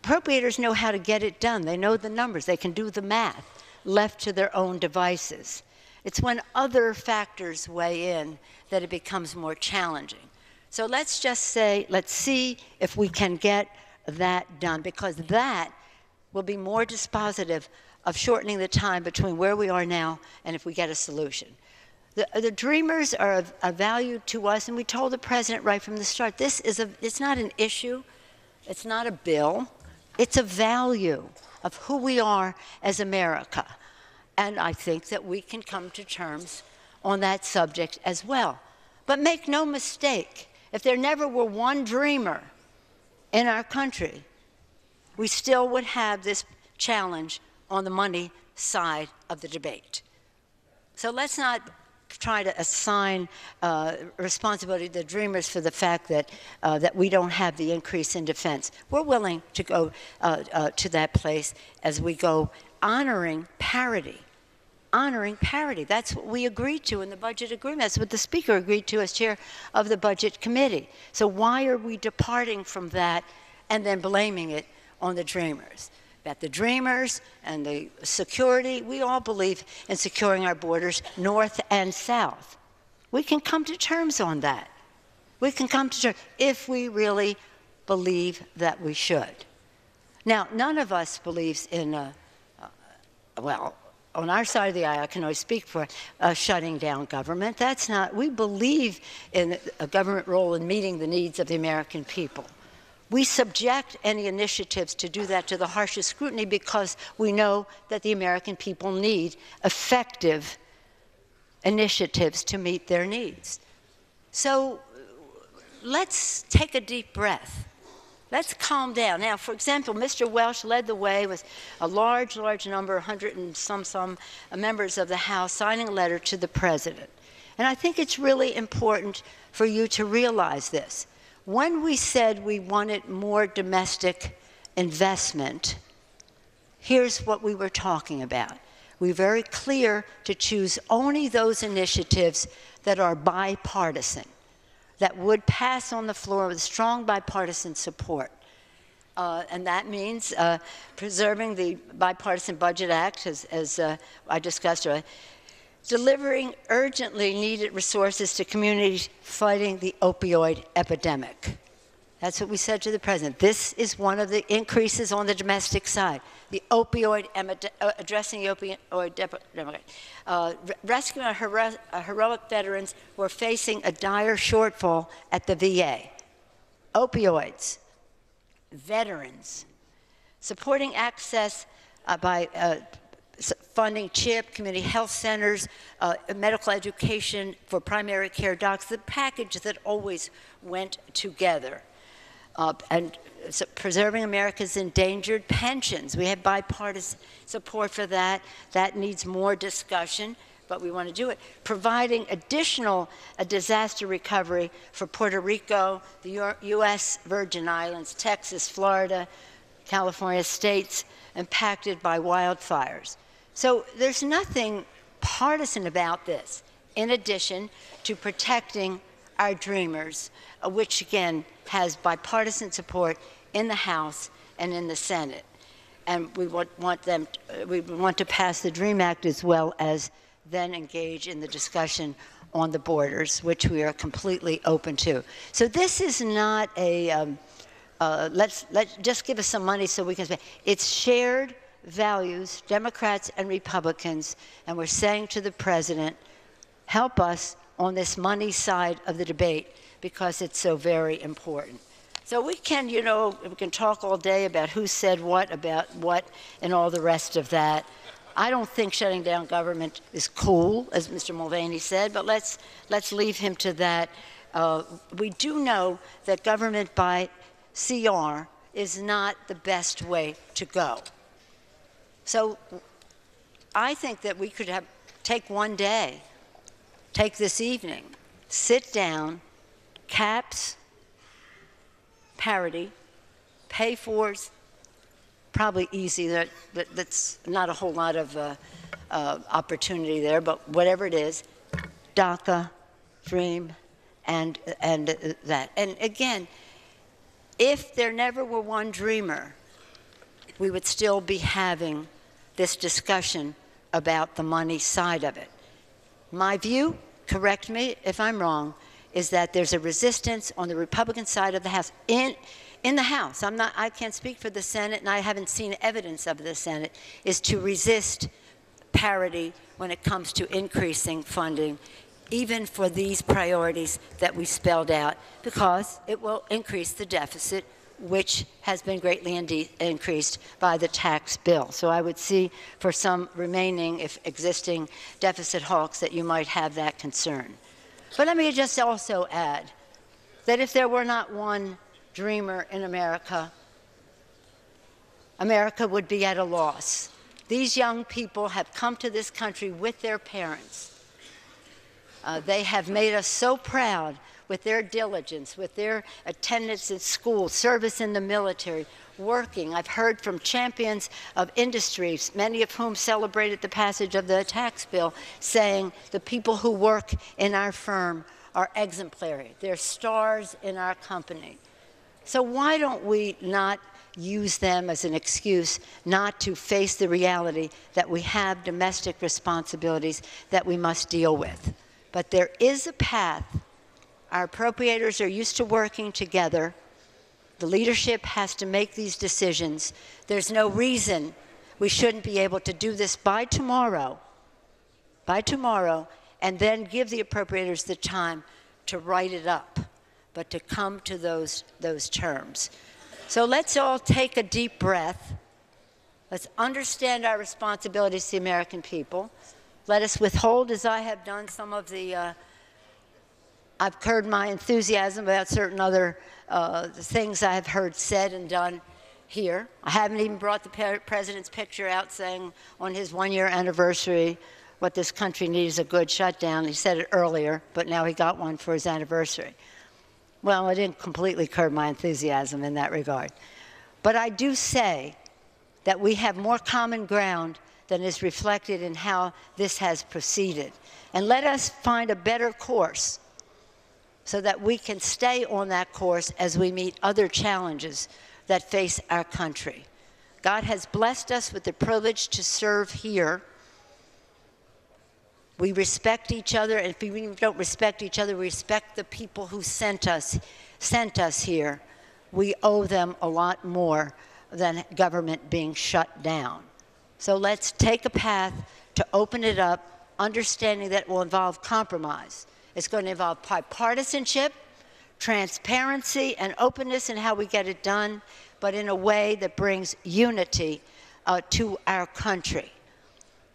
Appropriators know how to get it done. They know the numbers. They can do the math, left to their own devices. It's when other factors weigh in that it becomes more challenging. So let's just say, let's see if we can get that done, because that will be more dispositive of shortening the time between where we are now and if we get a solution. The dreamers are of value to us, and we told the president right from the start, it's not an issue, it's not a bill, it's a value of who we are as America. And I think that we can come to terms on that subject as well. But make no mistake, if there never were one dreamer in our country, we still would have this challenge on the money side of the debate. So let's not try to assign responsibility to the Dreamers for the fact that, that we don't have the increase in defense. We're willing to go to that place as we go honoring parity. Honoring parity. That's what we agreed to in the budget agreement. That's what the Speaker agreed to as chair of the Budget Committee. So why are we departing from that and then blaming it on the Dreamers? That the Dreamers and the security, we all believe in securing our borders north and south. We can come to terms on that. We can come to terms if we really believe that we should. Now, none of us believes in, well, on our side of the aisle, I can only speak for shutting down government. That's not, we believe in a government role in meeting the needs of the American people. We subject any initiatives to do that to the harshest scrutiny because we know that the American people need effective initiatives to meet their needs. So let's take a deep breath. Let's calm down. Now, for example, Mr. Welch led the way with a large number, 100 and some members of the House signing a letter to the President. And I think it's really important for you to realize this. When we said we wanted more domestic investment, here's what we were talking about. We were very clear to choose only those initiatives that are bipartisan, that would pass on the floor with strong bipartisan support. And that means preserving the Bipartisan Budget Act, as I discussed earlier, delivering urgently needed resources to communities fighting the opioid epidemic. That's what we said to the President. This is one of the increases on the domestic side, the opioid, addressing the opioid epidemic. Rescuing our heroic veterans who are facing a dire shortfall at the VA. Opioids, veterans, supporting access by funding CHIP, community health centers, medical education for primary care docs, the package that always went together. And preserving America's endangered pensions. We have bipartisan support for that. That needs more discussion, but we want to do it. Providing additional disaster recovery for Puerto Rico, the U.S. Virgin Islands, Texas, Florida, California, states impacted by wildfires. So there's nothing partisan about this, in addition to protecting our Dreamers, which again has bipartisan support in the House and in the Senate. And we want to pass the DREAM Act as well as then engage in the discussion on the borders, which we are completely open to. So this is not a, let's just give us some money so we can spend. It's shared values, Democrats and Republicans, and we're saying to the President, help us on this money side of the debate because it's so very important. So we can, you know, we can talk all day about who said what, about what, and all the rest of that. I don't think shutting down government is cool, as Mr. Mulvaney said, but let's leave him to that. We do know that government by CR is not the best way to go. So I think that we could take one day, take this evening, sit down, caps, parity, pay-fors, probably easy. That's not a whole lot of opportunity there, but whatever it is, DACA, DREAM, and that. And again, if there never were one dreamer, we would still be having this discussion about the money side of it. My view, correct me if I'm wrong, is that there's a resistance on the Republican side of the House. In the House, I can't speak for the Senate, and I haven't seen evidence of the Senate, is to resist parity when it comes to increasing funding, even for these priorities that we spelled out, because it will increase the deficit, which has been greatly increased by the tax bill. So I would see for some remaining, if existing deficit hawks, that you might have that concern. But let me just also add that if there were not one dreamer in America, America would be at a loss. These young people have come to this country with their parents. They have made us so proud with their diligence, with their attendance at school, service in the military, working. I've heard from champions of industries, many of whom celebrated the passage of the tax bill, saying the people who work in our firm are exemplary. They're stars in our company. So why don't we not use them as an excuse not to face the reality that we have domestic responsibilities that we must deal with? But there is a path. Our appropriators are used to working together. The leadership has to make these decisions. There's no reason we shouldn't be able to do this by tomorrow, and then give the appropriators the time to write it up, but to come to those terms. So let's all take a deep breath. Let's understand our responsibilities to the American people. Let us withhold, as I have done, some of the I've curbed my enthusiasm about certain other things I have heard said and done here. I haven't even brought the president's picture out saying on his one-year anniversary what this country needs is a good shutdown. He said it earlier, but now he got one for his anniversary. Well, I didn't completely curb my enthusiasm in that regard. But I do say that we have more common ground than is reflected in how this has proceeded. And let us find a better course so that we can stay on that course as we meet other challenges that face our country. God has blessed us with the privilege to serve here. We respect each other, and if we don't respect each other, we respect the people who sent us here. We owe them a lot more than government being shut down. So let's take a path to open it up, understanding that it will involve compromise. It's going to involve bipartisanship, transparency, and openness in how we get it done, but in a way that brings unity to our country.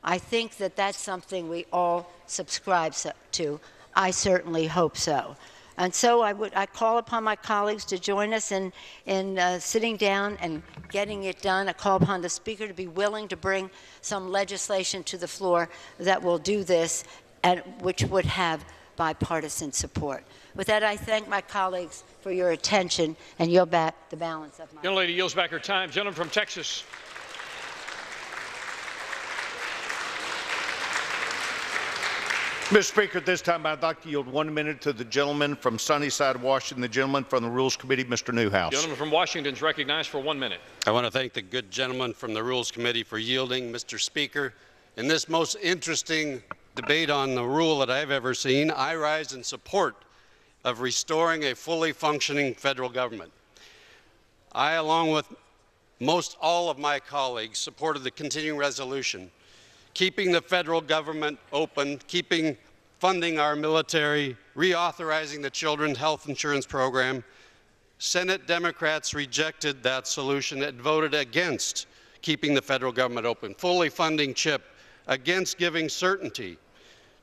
I think that that's something we all subscribe to. I certainly hope so. And so I call upon my colleagues to join us in sitting down and getting it done. I call upon the Speaker to be willing to bring some legislation to the floor that will do this, and which would have bipartisan support. With that, I thank my colleagues for your attention and yield back the balance of my... Young lady yields back her time. Gentleman from Texas. Mr. Speaker, at this time I'd like to yield 1 minute to the gentleman from Sunnyside, Washington, the gentleman from the Rules Committee, Mr. Newhouse. Gentleman from Washington is recognized for 1 minute. I want to thank the good gentleman from the Rules Committee for yielding, Mr. Speaker. In this most interesting debate on the rule that I've ever seen, I rise in support of restoring a fully functioning federal government. I, along with most all of my colleagues, supported the continuing resolution, keeping the federal government open, funding our military, reauthorizing the Children's Health Insurance Program. Senate Democrats rejected that solution and voted against keeping the federal government open, fully funding CHIP, against giving certainty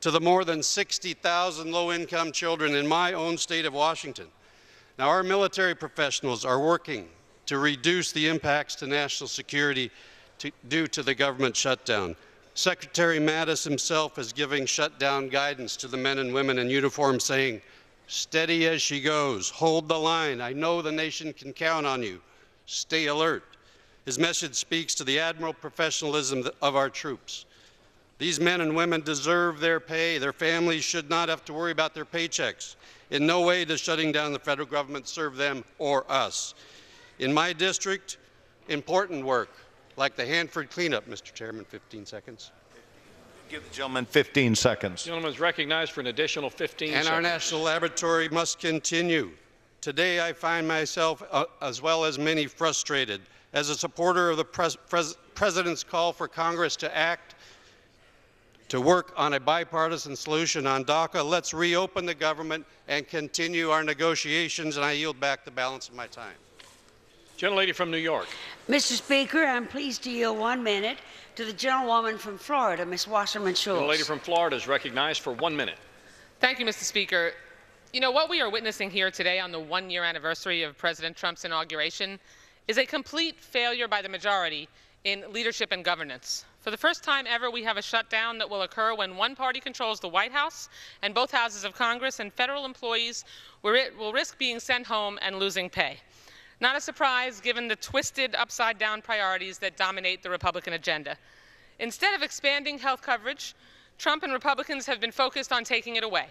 to the more than 60,000 low-income children in my own state of Washington. Now, our military professionals are working to reduce the impacts to national security due to the government shutdown. Secretary Mattis himself is giving shutdown guidance to the men and women in uniform, saying, "Steady as she goes, hold the line. I know the nation can count on you. Stay alert." His message speaks to the admirable professionalism of our troops. These men and women deserve their pay. Their families should not have to worry about their paychecks. In no way does shutting down the federal government serve them or us. In my district, important work, like the Hanford cleanup, Mr. Chairman, 15 seconds. Give the gentleman 15 seconds. The gentleman is recognized for an additional 15 seconds. And our national laboratory must continue. Today I find myself, as well as many, frustrated. As a supporter of the President's call for Congress to act to work on a bipartisan solution on DACA, let's reopen the government and continue our negotiations, and I yield back the balance of my time. Gentlelady from New York. Mr. Speaker, I'm pleased to yield 1 minute to the gentlewoman from Florida, Ms. Wasserman Schultz. Gentlelady from Florida is recognized for 1 minute. Thank you, Mr. Speaker. You know, what we are witnessing here today on the one-year anniversary of President Trump's inauguration is a complete failure by the majority in leadership and governance. For the first time ever, we have a shutdown that will occur when one party controls the White House and both houses of Congress, and federal employees will risk being sent home and losing pay. Not a surprise, given the twisted, upside-down priorities that dominate the Republican agenda. Instead of expanding health coverage, Trump and Republicans have been focused on taking it away.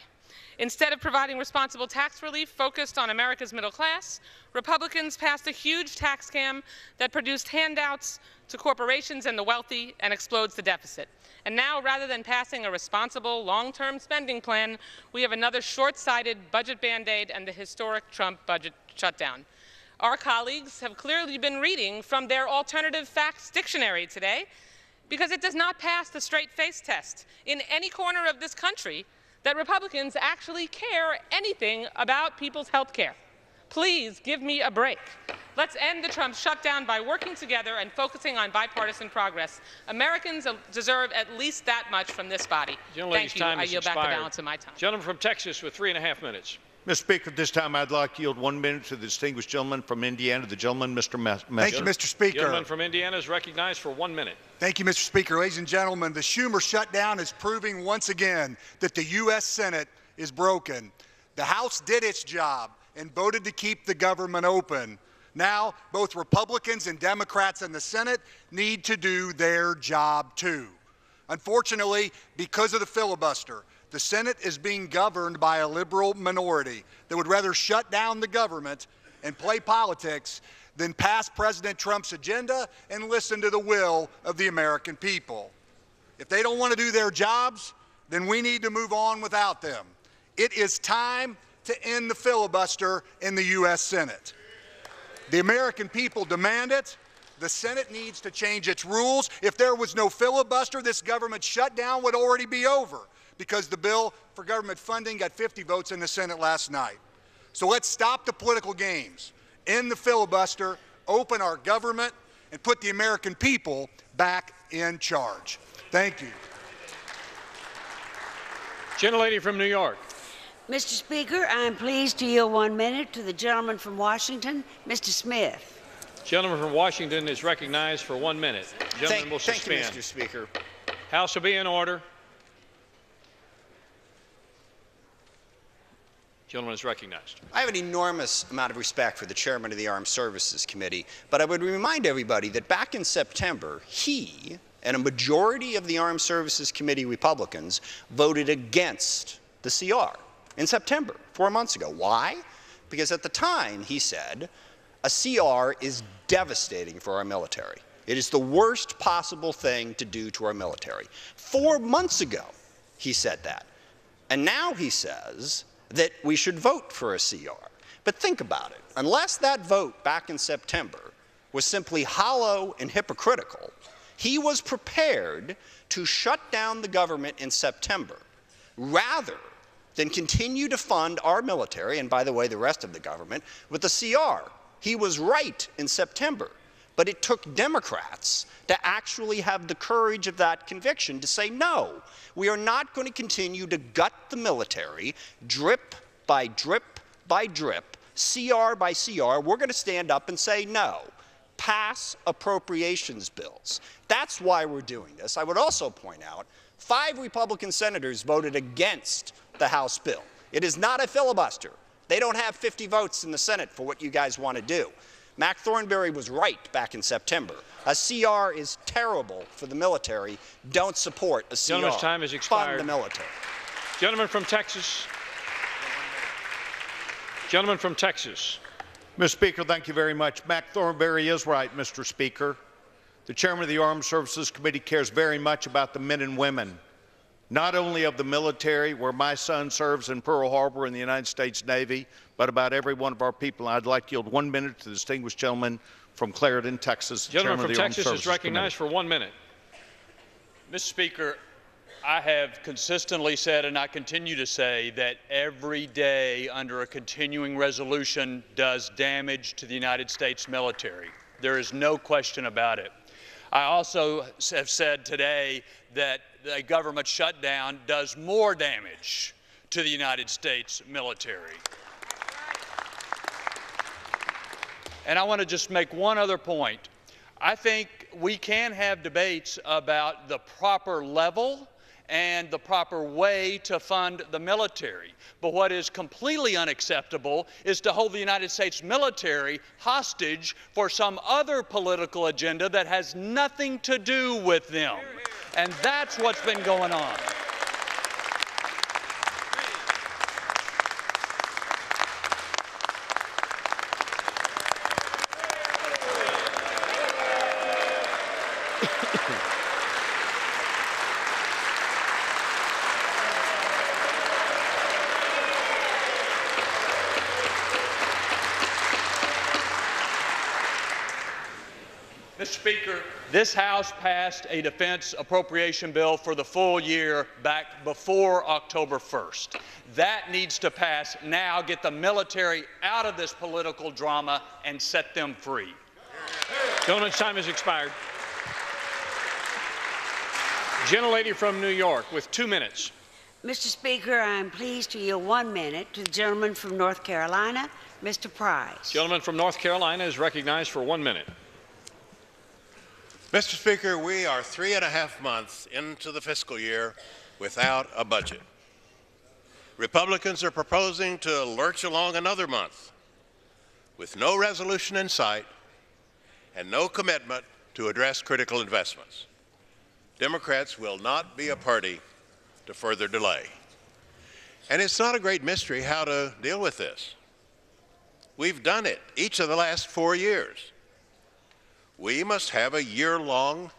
Instead of providing responsible tax relief focused on America's middle class, Republicans passed a huge tax scam that produced handouts to corporations and the wealthy and explodes the deficit. And now, rather than passing a responsible, long-term spending plan, we have another short-sighted budget Band-Aid and the historic Trump budget shutdown. Our colleagues have clearly been reading from their alternative facts dictionary today, because it does not pass the straight-face test in any corner of this country that Republicans actually care anything about people's health care. Please give me a break. Let's end the Trump shutdown by working together and focusing on bipartisan progress. Americans deserve at least that much from this body. Thank you. I yield back the balance of my time. Gentleman from Texas with 3.5 minutes. Mr. Speaker, at this time I'd like to yield 1 minute to the distinguished gentleman from Indiana, the gentleman, Mr. Messer. Thank you, Mr. Speaker. Gentleman from Indiana is recognized for 1 minute. Thank you, Mr. Speaker. Ladies and gentlemen, the Schumer shutdown is proving once again that the U.S. Senate is broken. The House did its job and voted to keep the government open. Now, both Republicans and Democrats in the Senate need to do their job too. Unfortunately, because of the filibuster, the Senate is being governed by a liberal minority that would rather shut down the government and play politics than pass President Trump's agenda and listen to the will of the American people. If they don't want to do their jobs, then we need to move on without them. It is time to end the filibuster in the U.S. Senate. The American people demand it. The Senate needs to change its rules. If there was no filibuster, this government shutdown would already be over, because the bill for government funding got 50 votes in the Senate last night. So let's stop the political games, end the filibuster, open our government, and put the American people back in charge. Thank you. Gentlelady from New York. Mr. Speaker, I am pleased to yield 1 minute to the gentleman from Washington, Mr. Smith. Gentleman from Washington is recognized for 1 minute. Gentleman will suspend. Thank you, Mr. Speaker. House will be in order. Gentleman is recognized. I have an enormous amount of respect for the chairman of the Armed Services Committee, but I would remind everybody that back in September, he and a majority of the Armed Services Committee Republicans voted against the CR in September, 4 months ago. Why? Because at the time, he said, a CR is devastating for our military. It is the worst possible thing to do to our military. 4 months ago, he said that. And now he says that we should vote for a CR. But think about it. Unless that vote back in September was simply hollow and hypocritical, he was prepared to shut down the government in September rather than continue to fund our military, and by the way, the rest of the government, with the CR. He was right in September, but it took Democrats to actually have the courage of that conviction to say, no, we are not going to continue to gut the military drip by drip by drip, CR by CR. We're going to stand up and say, no, pass appropriations bills. That's why we're doing this. I would also point out 5 Republican senators voted against the House bill. It is not a filibuster. They don't have 50 votes in the Senate for what you guys want to do. Mac Thornberry was right back in September. A CR is terrible for the military. Don't support a CR. Gentleman's time has expired. Fund the military. Gentleman from Texas. Gentleman from Texas. Mr. Speaker, thank you very much. Mac Thornberry is right, Mr. Speaker. The chairman of the Armed Services Committee cares very much about the men and women, not only of the military, where my son serves in Pearl Harbor in the United States Navy, but about every one of our people. I'd like to yield 1 minute to the distinguished gentleman from Clarendon, Texas. Gentleman from Texas is recognized for 1 minute. Mr. Speaker, I have consistently said, and I continue to say, that every day under a continuing resolution does damage to the United States military. There is no question about it. I also have said today that a government shutdown does more damage to the United States military. And I want to just make one other point. I think we can have debates about the proper level and the proper way to fund the military. But what is completely unacceptable is to hold the United States military hostage for some other political agenda that has nothing to do with them. And that's what's been going on. Mr. Speaker, this House passed a defense appropriation bill for the full year back before October 1st. That needs to pass now, get the military out of this political drama and set them free. Gentleman's time has expired. Gentlelady from New York with 2 minutes. Mr. Speaker, I am pleased to yield 1 minute to the gentleman from North Carolina, Mr. Price. Gentleman from North Carolina is recognized for 1 minute. Mr. Speaker, we are 3.5 months into the fiscal year without a budget. Republicans are proposing to lurch along another month with no resolution in sight and no commitment to address critical investments. Democrats will not be a party to further delay. And it's not a great mystery how to deal with this. We've done it each of the last 4 years. We must have a year-long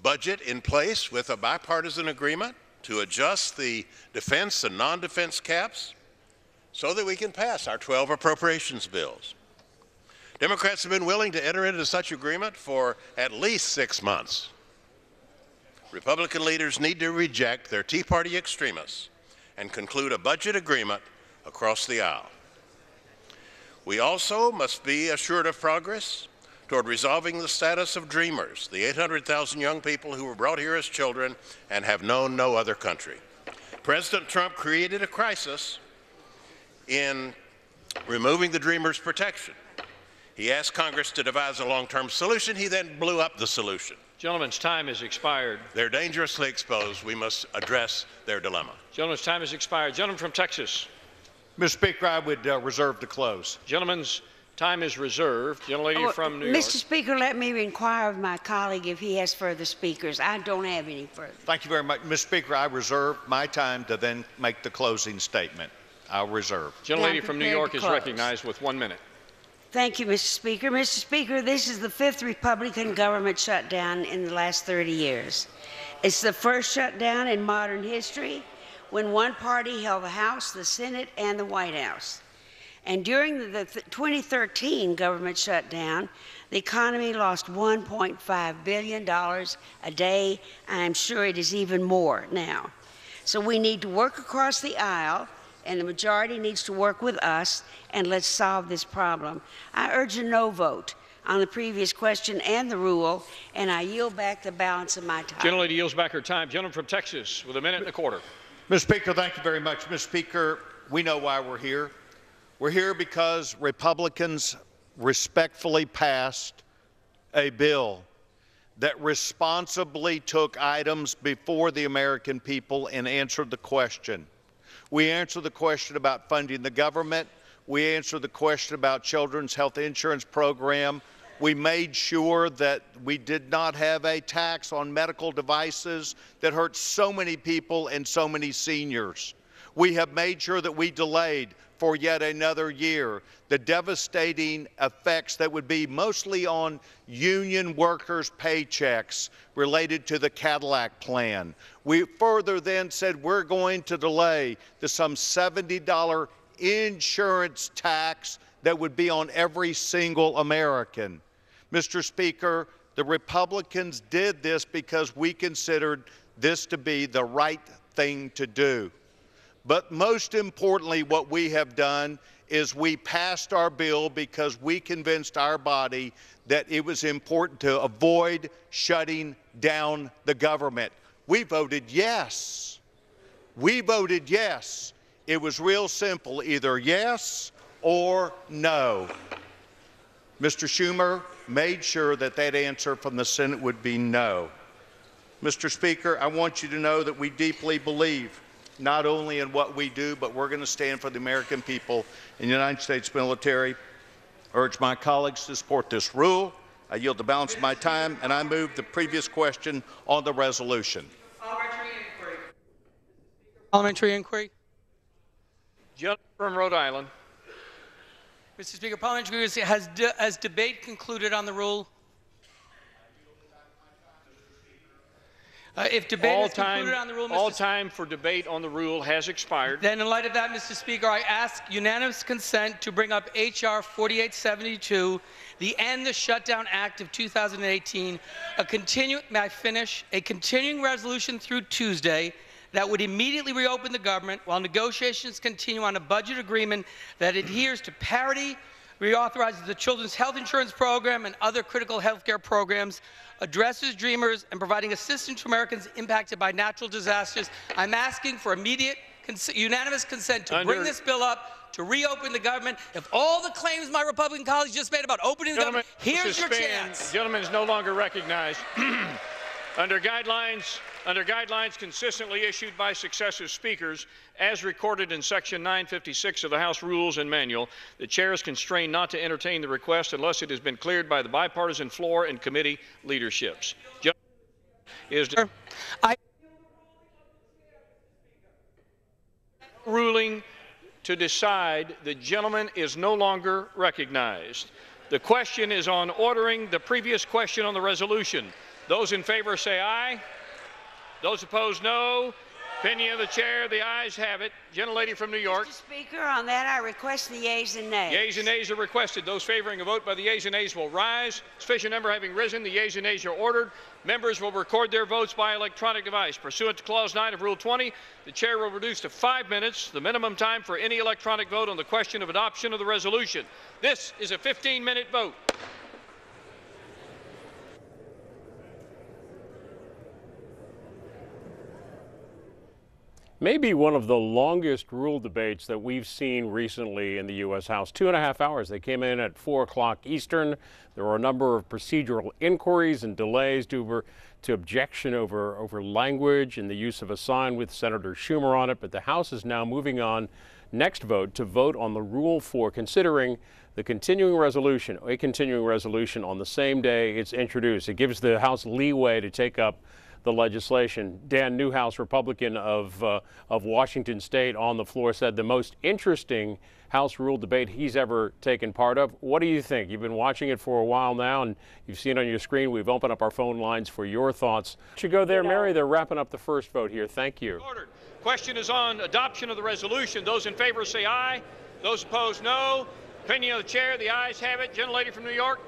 budget in place with a bipartisan agreement to adjust the defense and non-defense caps so that we can pass our 12 appropriations bills. Democrats have been willing to enter into such agreement for at least 6 months. Republican leaders need to reject their Tea Party extremists and conclude a budget agreement across the aisle. We also must be assured of progress toward resolving the status of dreamers, the 800,000 young people who were brought here as children and have known no other country. President Trump created a crisis in removing the dreamers' protection. He asked Congress to devise a long-term solution. He then blew up the solution. Gentleman's time has expired. They're dangerously exposed. We must address their dilemma. Gentleman's time has expired. Gentleman from Texas. Mr. Speaker, I would reserve to close. Gentleman's time is reserved. Gentlelady from New York. Mr. Speaker, let me inquire of my colleague if he has further speakers. I don't have any further. Thank you very much. Mr. Speaker, I reserve my time to then make the closing statement. I'll reserve. Gentlelady from New York is recognized with 1 minute. Thank you, Mr. Speaker. Mr. Speaker, this is the 5th Republican government shutdown in the last 30 years. It's the first shutdown in modern history when one party held the House, the Senate, and the White House. And during the 2013 government shutdown, the economy lost $1.5 billion a day. I'm sure it is even more now. So we need to work across the aisle, and the majority needs to work with us, and let's solve this problem. I urge a no vote on the previous question and the rule, and I yield back the balance of my time. Gentlelady yields back her time. Gentleman from Texas with 1.25 minutes. Mr. Speaker, thank you very much. Mr. Speaker, we know why we're here. We're here because Republicans respectfully passed a bill that responsibly took items before the American people and answered the question. We answered the question about funding the government. We answered the question about children's health insurance program. We made sure that we did not have a tax on medical devices that hurt so many people and so many seniors. We have made sure that we delayed for yet another year the devastating effects that would be mostly on union workers' paychecks related to the Cadillac plan. We further then said we're going to delay the some $70 insurance tax that would be on every single American. Mr. Speaker, the Republicans did this because we considered this to be the right thing to do. But most importantly, what we have done is we passed our bill because we convinced our body that it was important to avoid shutting down the government. We voted yes. We voted yes. It was real simple, either yes or no. Mr. Schumer made sure that that answer from the Senate would be no. Mr. Speaker, I want you to know that we deeply believe not only in what we do, but we're going to stand for the American people and the United States military. I urge my colleagues to support this rule. I yield the balance of my time, and I move the previous question on the resolution. Parliamentary inquiry. Gentleman from Rhode Island. Mr. Speaker, parliamentary inquiry. Has debate concluded on the rule? If debate has concluded on the rule, all time for debate on the rule has expired. Then in light of that, Mr. Speaker, I ask unanimous consent to bring up H.R. 4872, the End the Shutdown Act of 2018, a continuing resolution through Tuesday that would immediately reopen the government while negotiations continue on a budget agreement that adheres to parity, reauthorizes the Children's Health Insurance Program and other critical health care programs, addresses dreamers, and providing assistance to Americans impacted by natural disasters. I'm asking for immediate, unanimous consent to bring this bill up, to reopen the government. If all the claims my Republican colleagues just made about opening the government, here's your chance. Gentleman is no longer recognized. Under guidelines consistently issued by successive speakers, as recorded in Section 956 of the House Rules and Manual, the chair is constrained not to entertain the request unless it has been cleared by the bipartisan floor and committee leaderships. Ruling to decide the gentleman is no longer recognized. The question is on ordering the previous question on the resolution. Those in favor say aye. Those opposed, no. Opinion of the chair, the ayes have it. Gentlelady from New York. Mr. Speaker, on that I request the yeas and nays. Yeas and nays are requested. Those favoring a vote by the yeas and nays will rise. Sufficient number having risen, the yeas and nays are ordered. Members will record their votes by electronic device. Pursuant to Clause 9 of Rule 20, the chair will reduce to 5 minutes the minimum time for any electronic vote on the question of adoption of the resolution. This is a 15-minute vote. Maybe one of the longest rule debates that we've seen recently in the U.S. House. 2.5 hours. They came in at 4 o'clock Eastern. There were a number of procedural inquiries and delays due to objection over language and the use of a sign with Senator Schumer on it. But the House is now moving on next vote to vote on the rule for considering the continuing resolution, a continuing resolution on the same day it's introduced. It gives the House leeway to take up the legislation. Dan Newhouse, Republican of Washington State, on the floor said the most interesting House rule debate he's ever taken part of. What do you think? You've been watching it for a while now, and you've seen on your screen we've opened up our phone lines for your thoughts. Should go there, Mary. They're wrapping up the first vote here. Thank you. Ordered. Question is on adoption of the resolution. Those in favor say aye. Those opposed, no. Opinion of the chair, the ayes have it. Gentlelady from New York.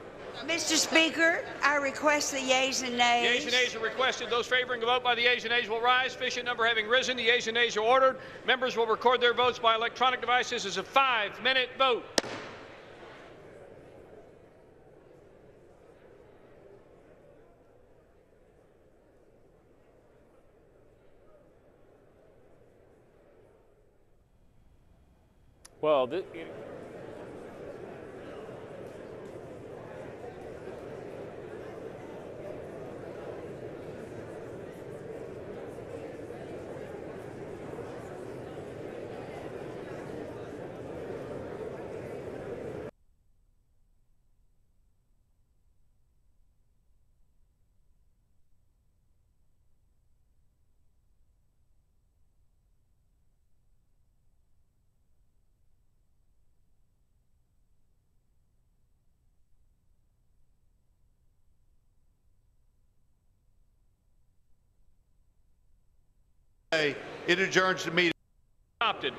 Mr. Speaker, I request the yeas and nays. Yeas and nays are requested. Those favoring a vote by the yeas and nays will rise. Sufficient number having risen, the yeas and nays are ordered. Members will record their votes by electronic devices. This is a 5-minute vote. Well, It adjourns the meeting. Adopted.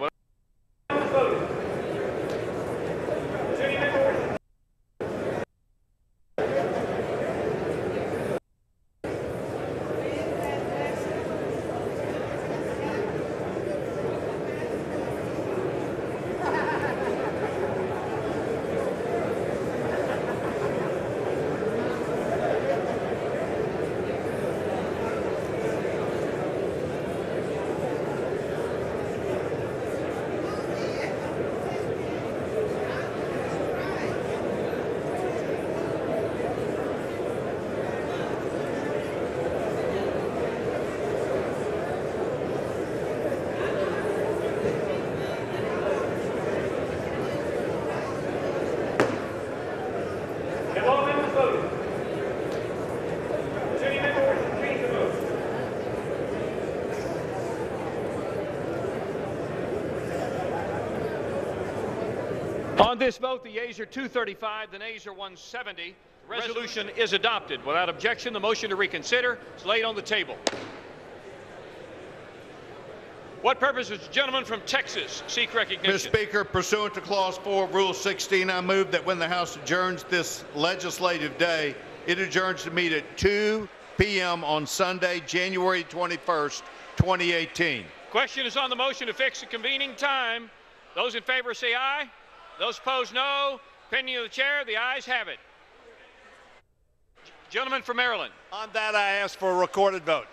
On this vote, the yeas are 235, the nays are 170. The resolution is adopted. Without objection, the motion to reconsider is laid on the table. What purpose does the gentleman from Texas seek recognition? Mr. Speaker, pursuant to Clause 4 of Rule 16, I move that when the House adjourns this legislative day, it adjourns to meet at 2 p.m. on Sunday, January 21st, 2018. Question is on the motion to fix the convening time. Those in favor say aye. Those opposed, no. Opinion of the chair, the ayes have it. Gentleman from Maryland. On that, I ask for a recorded vote.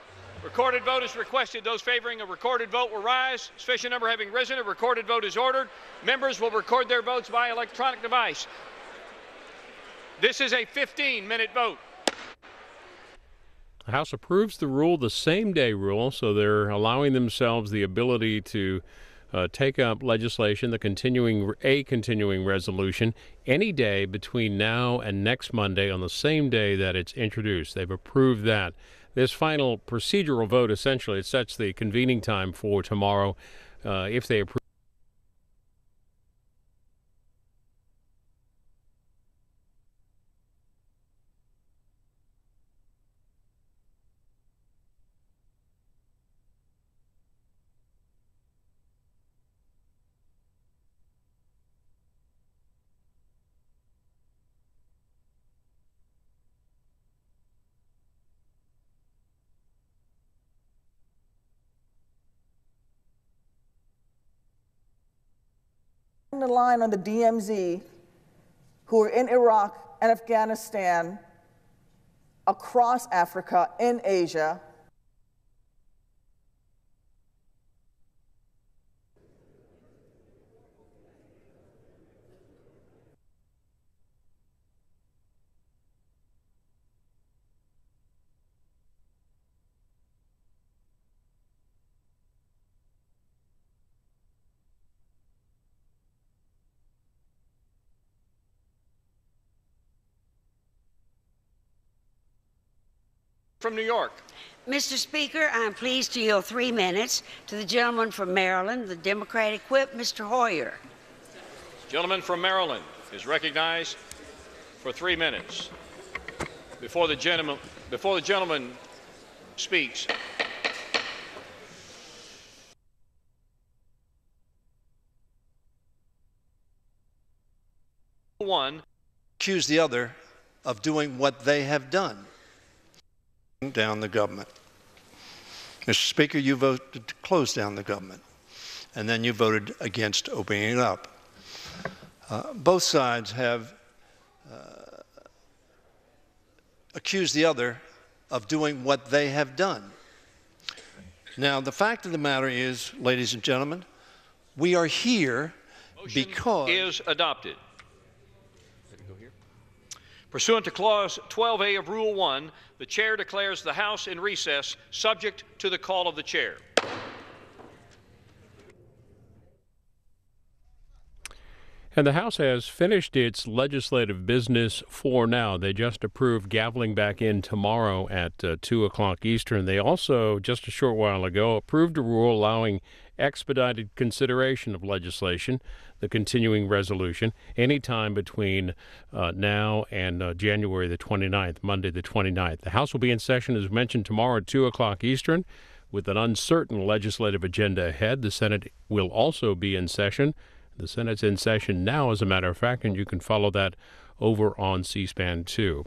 Recorded vote is requested. Those favoring a recorded vote will rise. Sufficient number having risen, a recorded vote is ordered. Members will record their votes via electronic device. This is a 15-minute vote. The House approves the rule, the same-day rule, so they're allowing themselves the ability to take up legislation, a continuing resolution, any day between now and next Monday on the same day that it's introduced. They've approved that. This final procedural vote, essentially, it sets the convening time for tomorrow if they approve. The line on the DMZ who are in Iraq and Afghanistan, across Africa, in Asia. From New York. Mr. Speaker, I am pleased to yield 3 minutes to the gentleman from Maryland, the Democratic whip, Mr. Hoyer. Gentleman from Maryland is recognized for 3 minutes. Before the gentleman speaks, one accuse the other of doing what they have done. Down the government. Mr. Speaker, you voted to close down the government, and then you voted against opening it up. Both sides have accused the other of doing what they have done. Now, the fact of the matter is, ladies and gentlemen, we are here because is adopted. Pursuant to Clause 12A of Rule 1, the Chair declares the House in recess, subject to the call of the Chair. And the House has finished its legislative business for now. They just approved gaveling back in tomorrow at 2 o'clock Eastern. They also, just a short while ago, approved a rule allowing expedited consideration of legislation, the continuing resolution, anytime between now and January the 29th, Monday the 29th. The House will be in session, as mentioned, tomorrow at 2 o'clock Eastern with an uncertain legislative agenda ahead. The Senate will also be in session. The Senate's in session now, as a matter of fact, and you can follow that over on C-SPAN 2.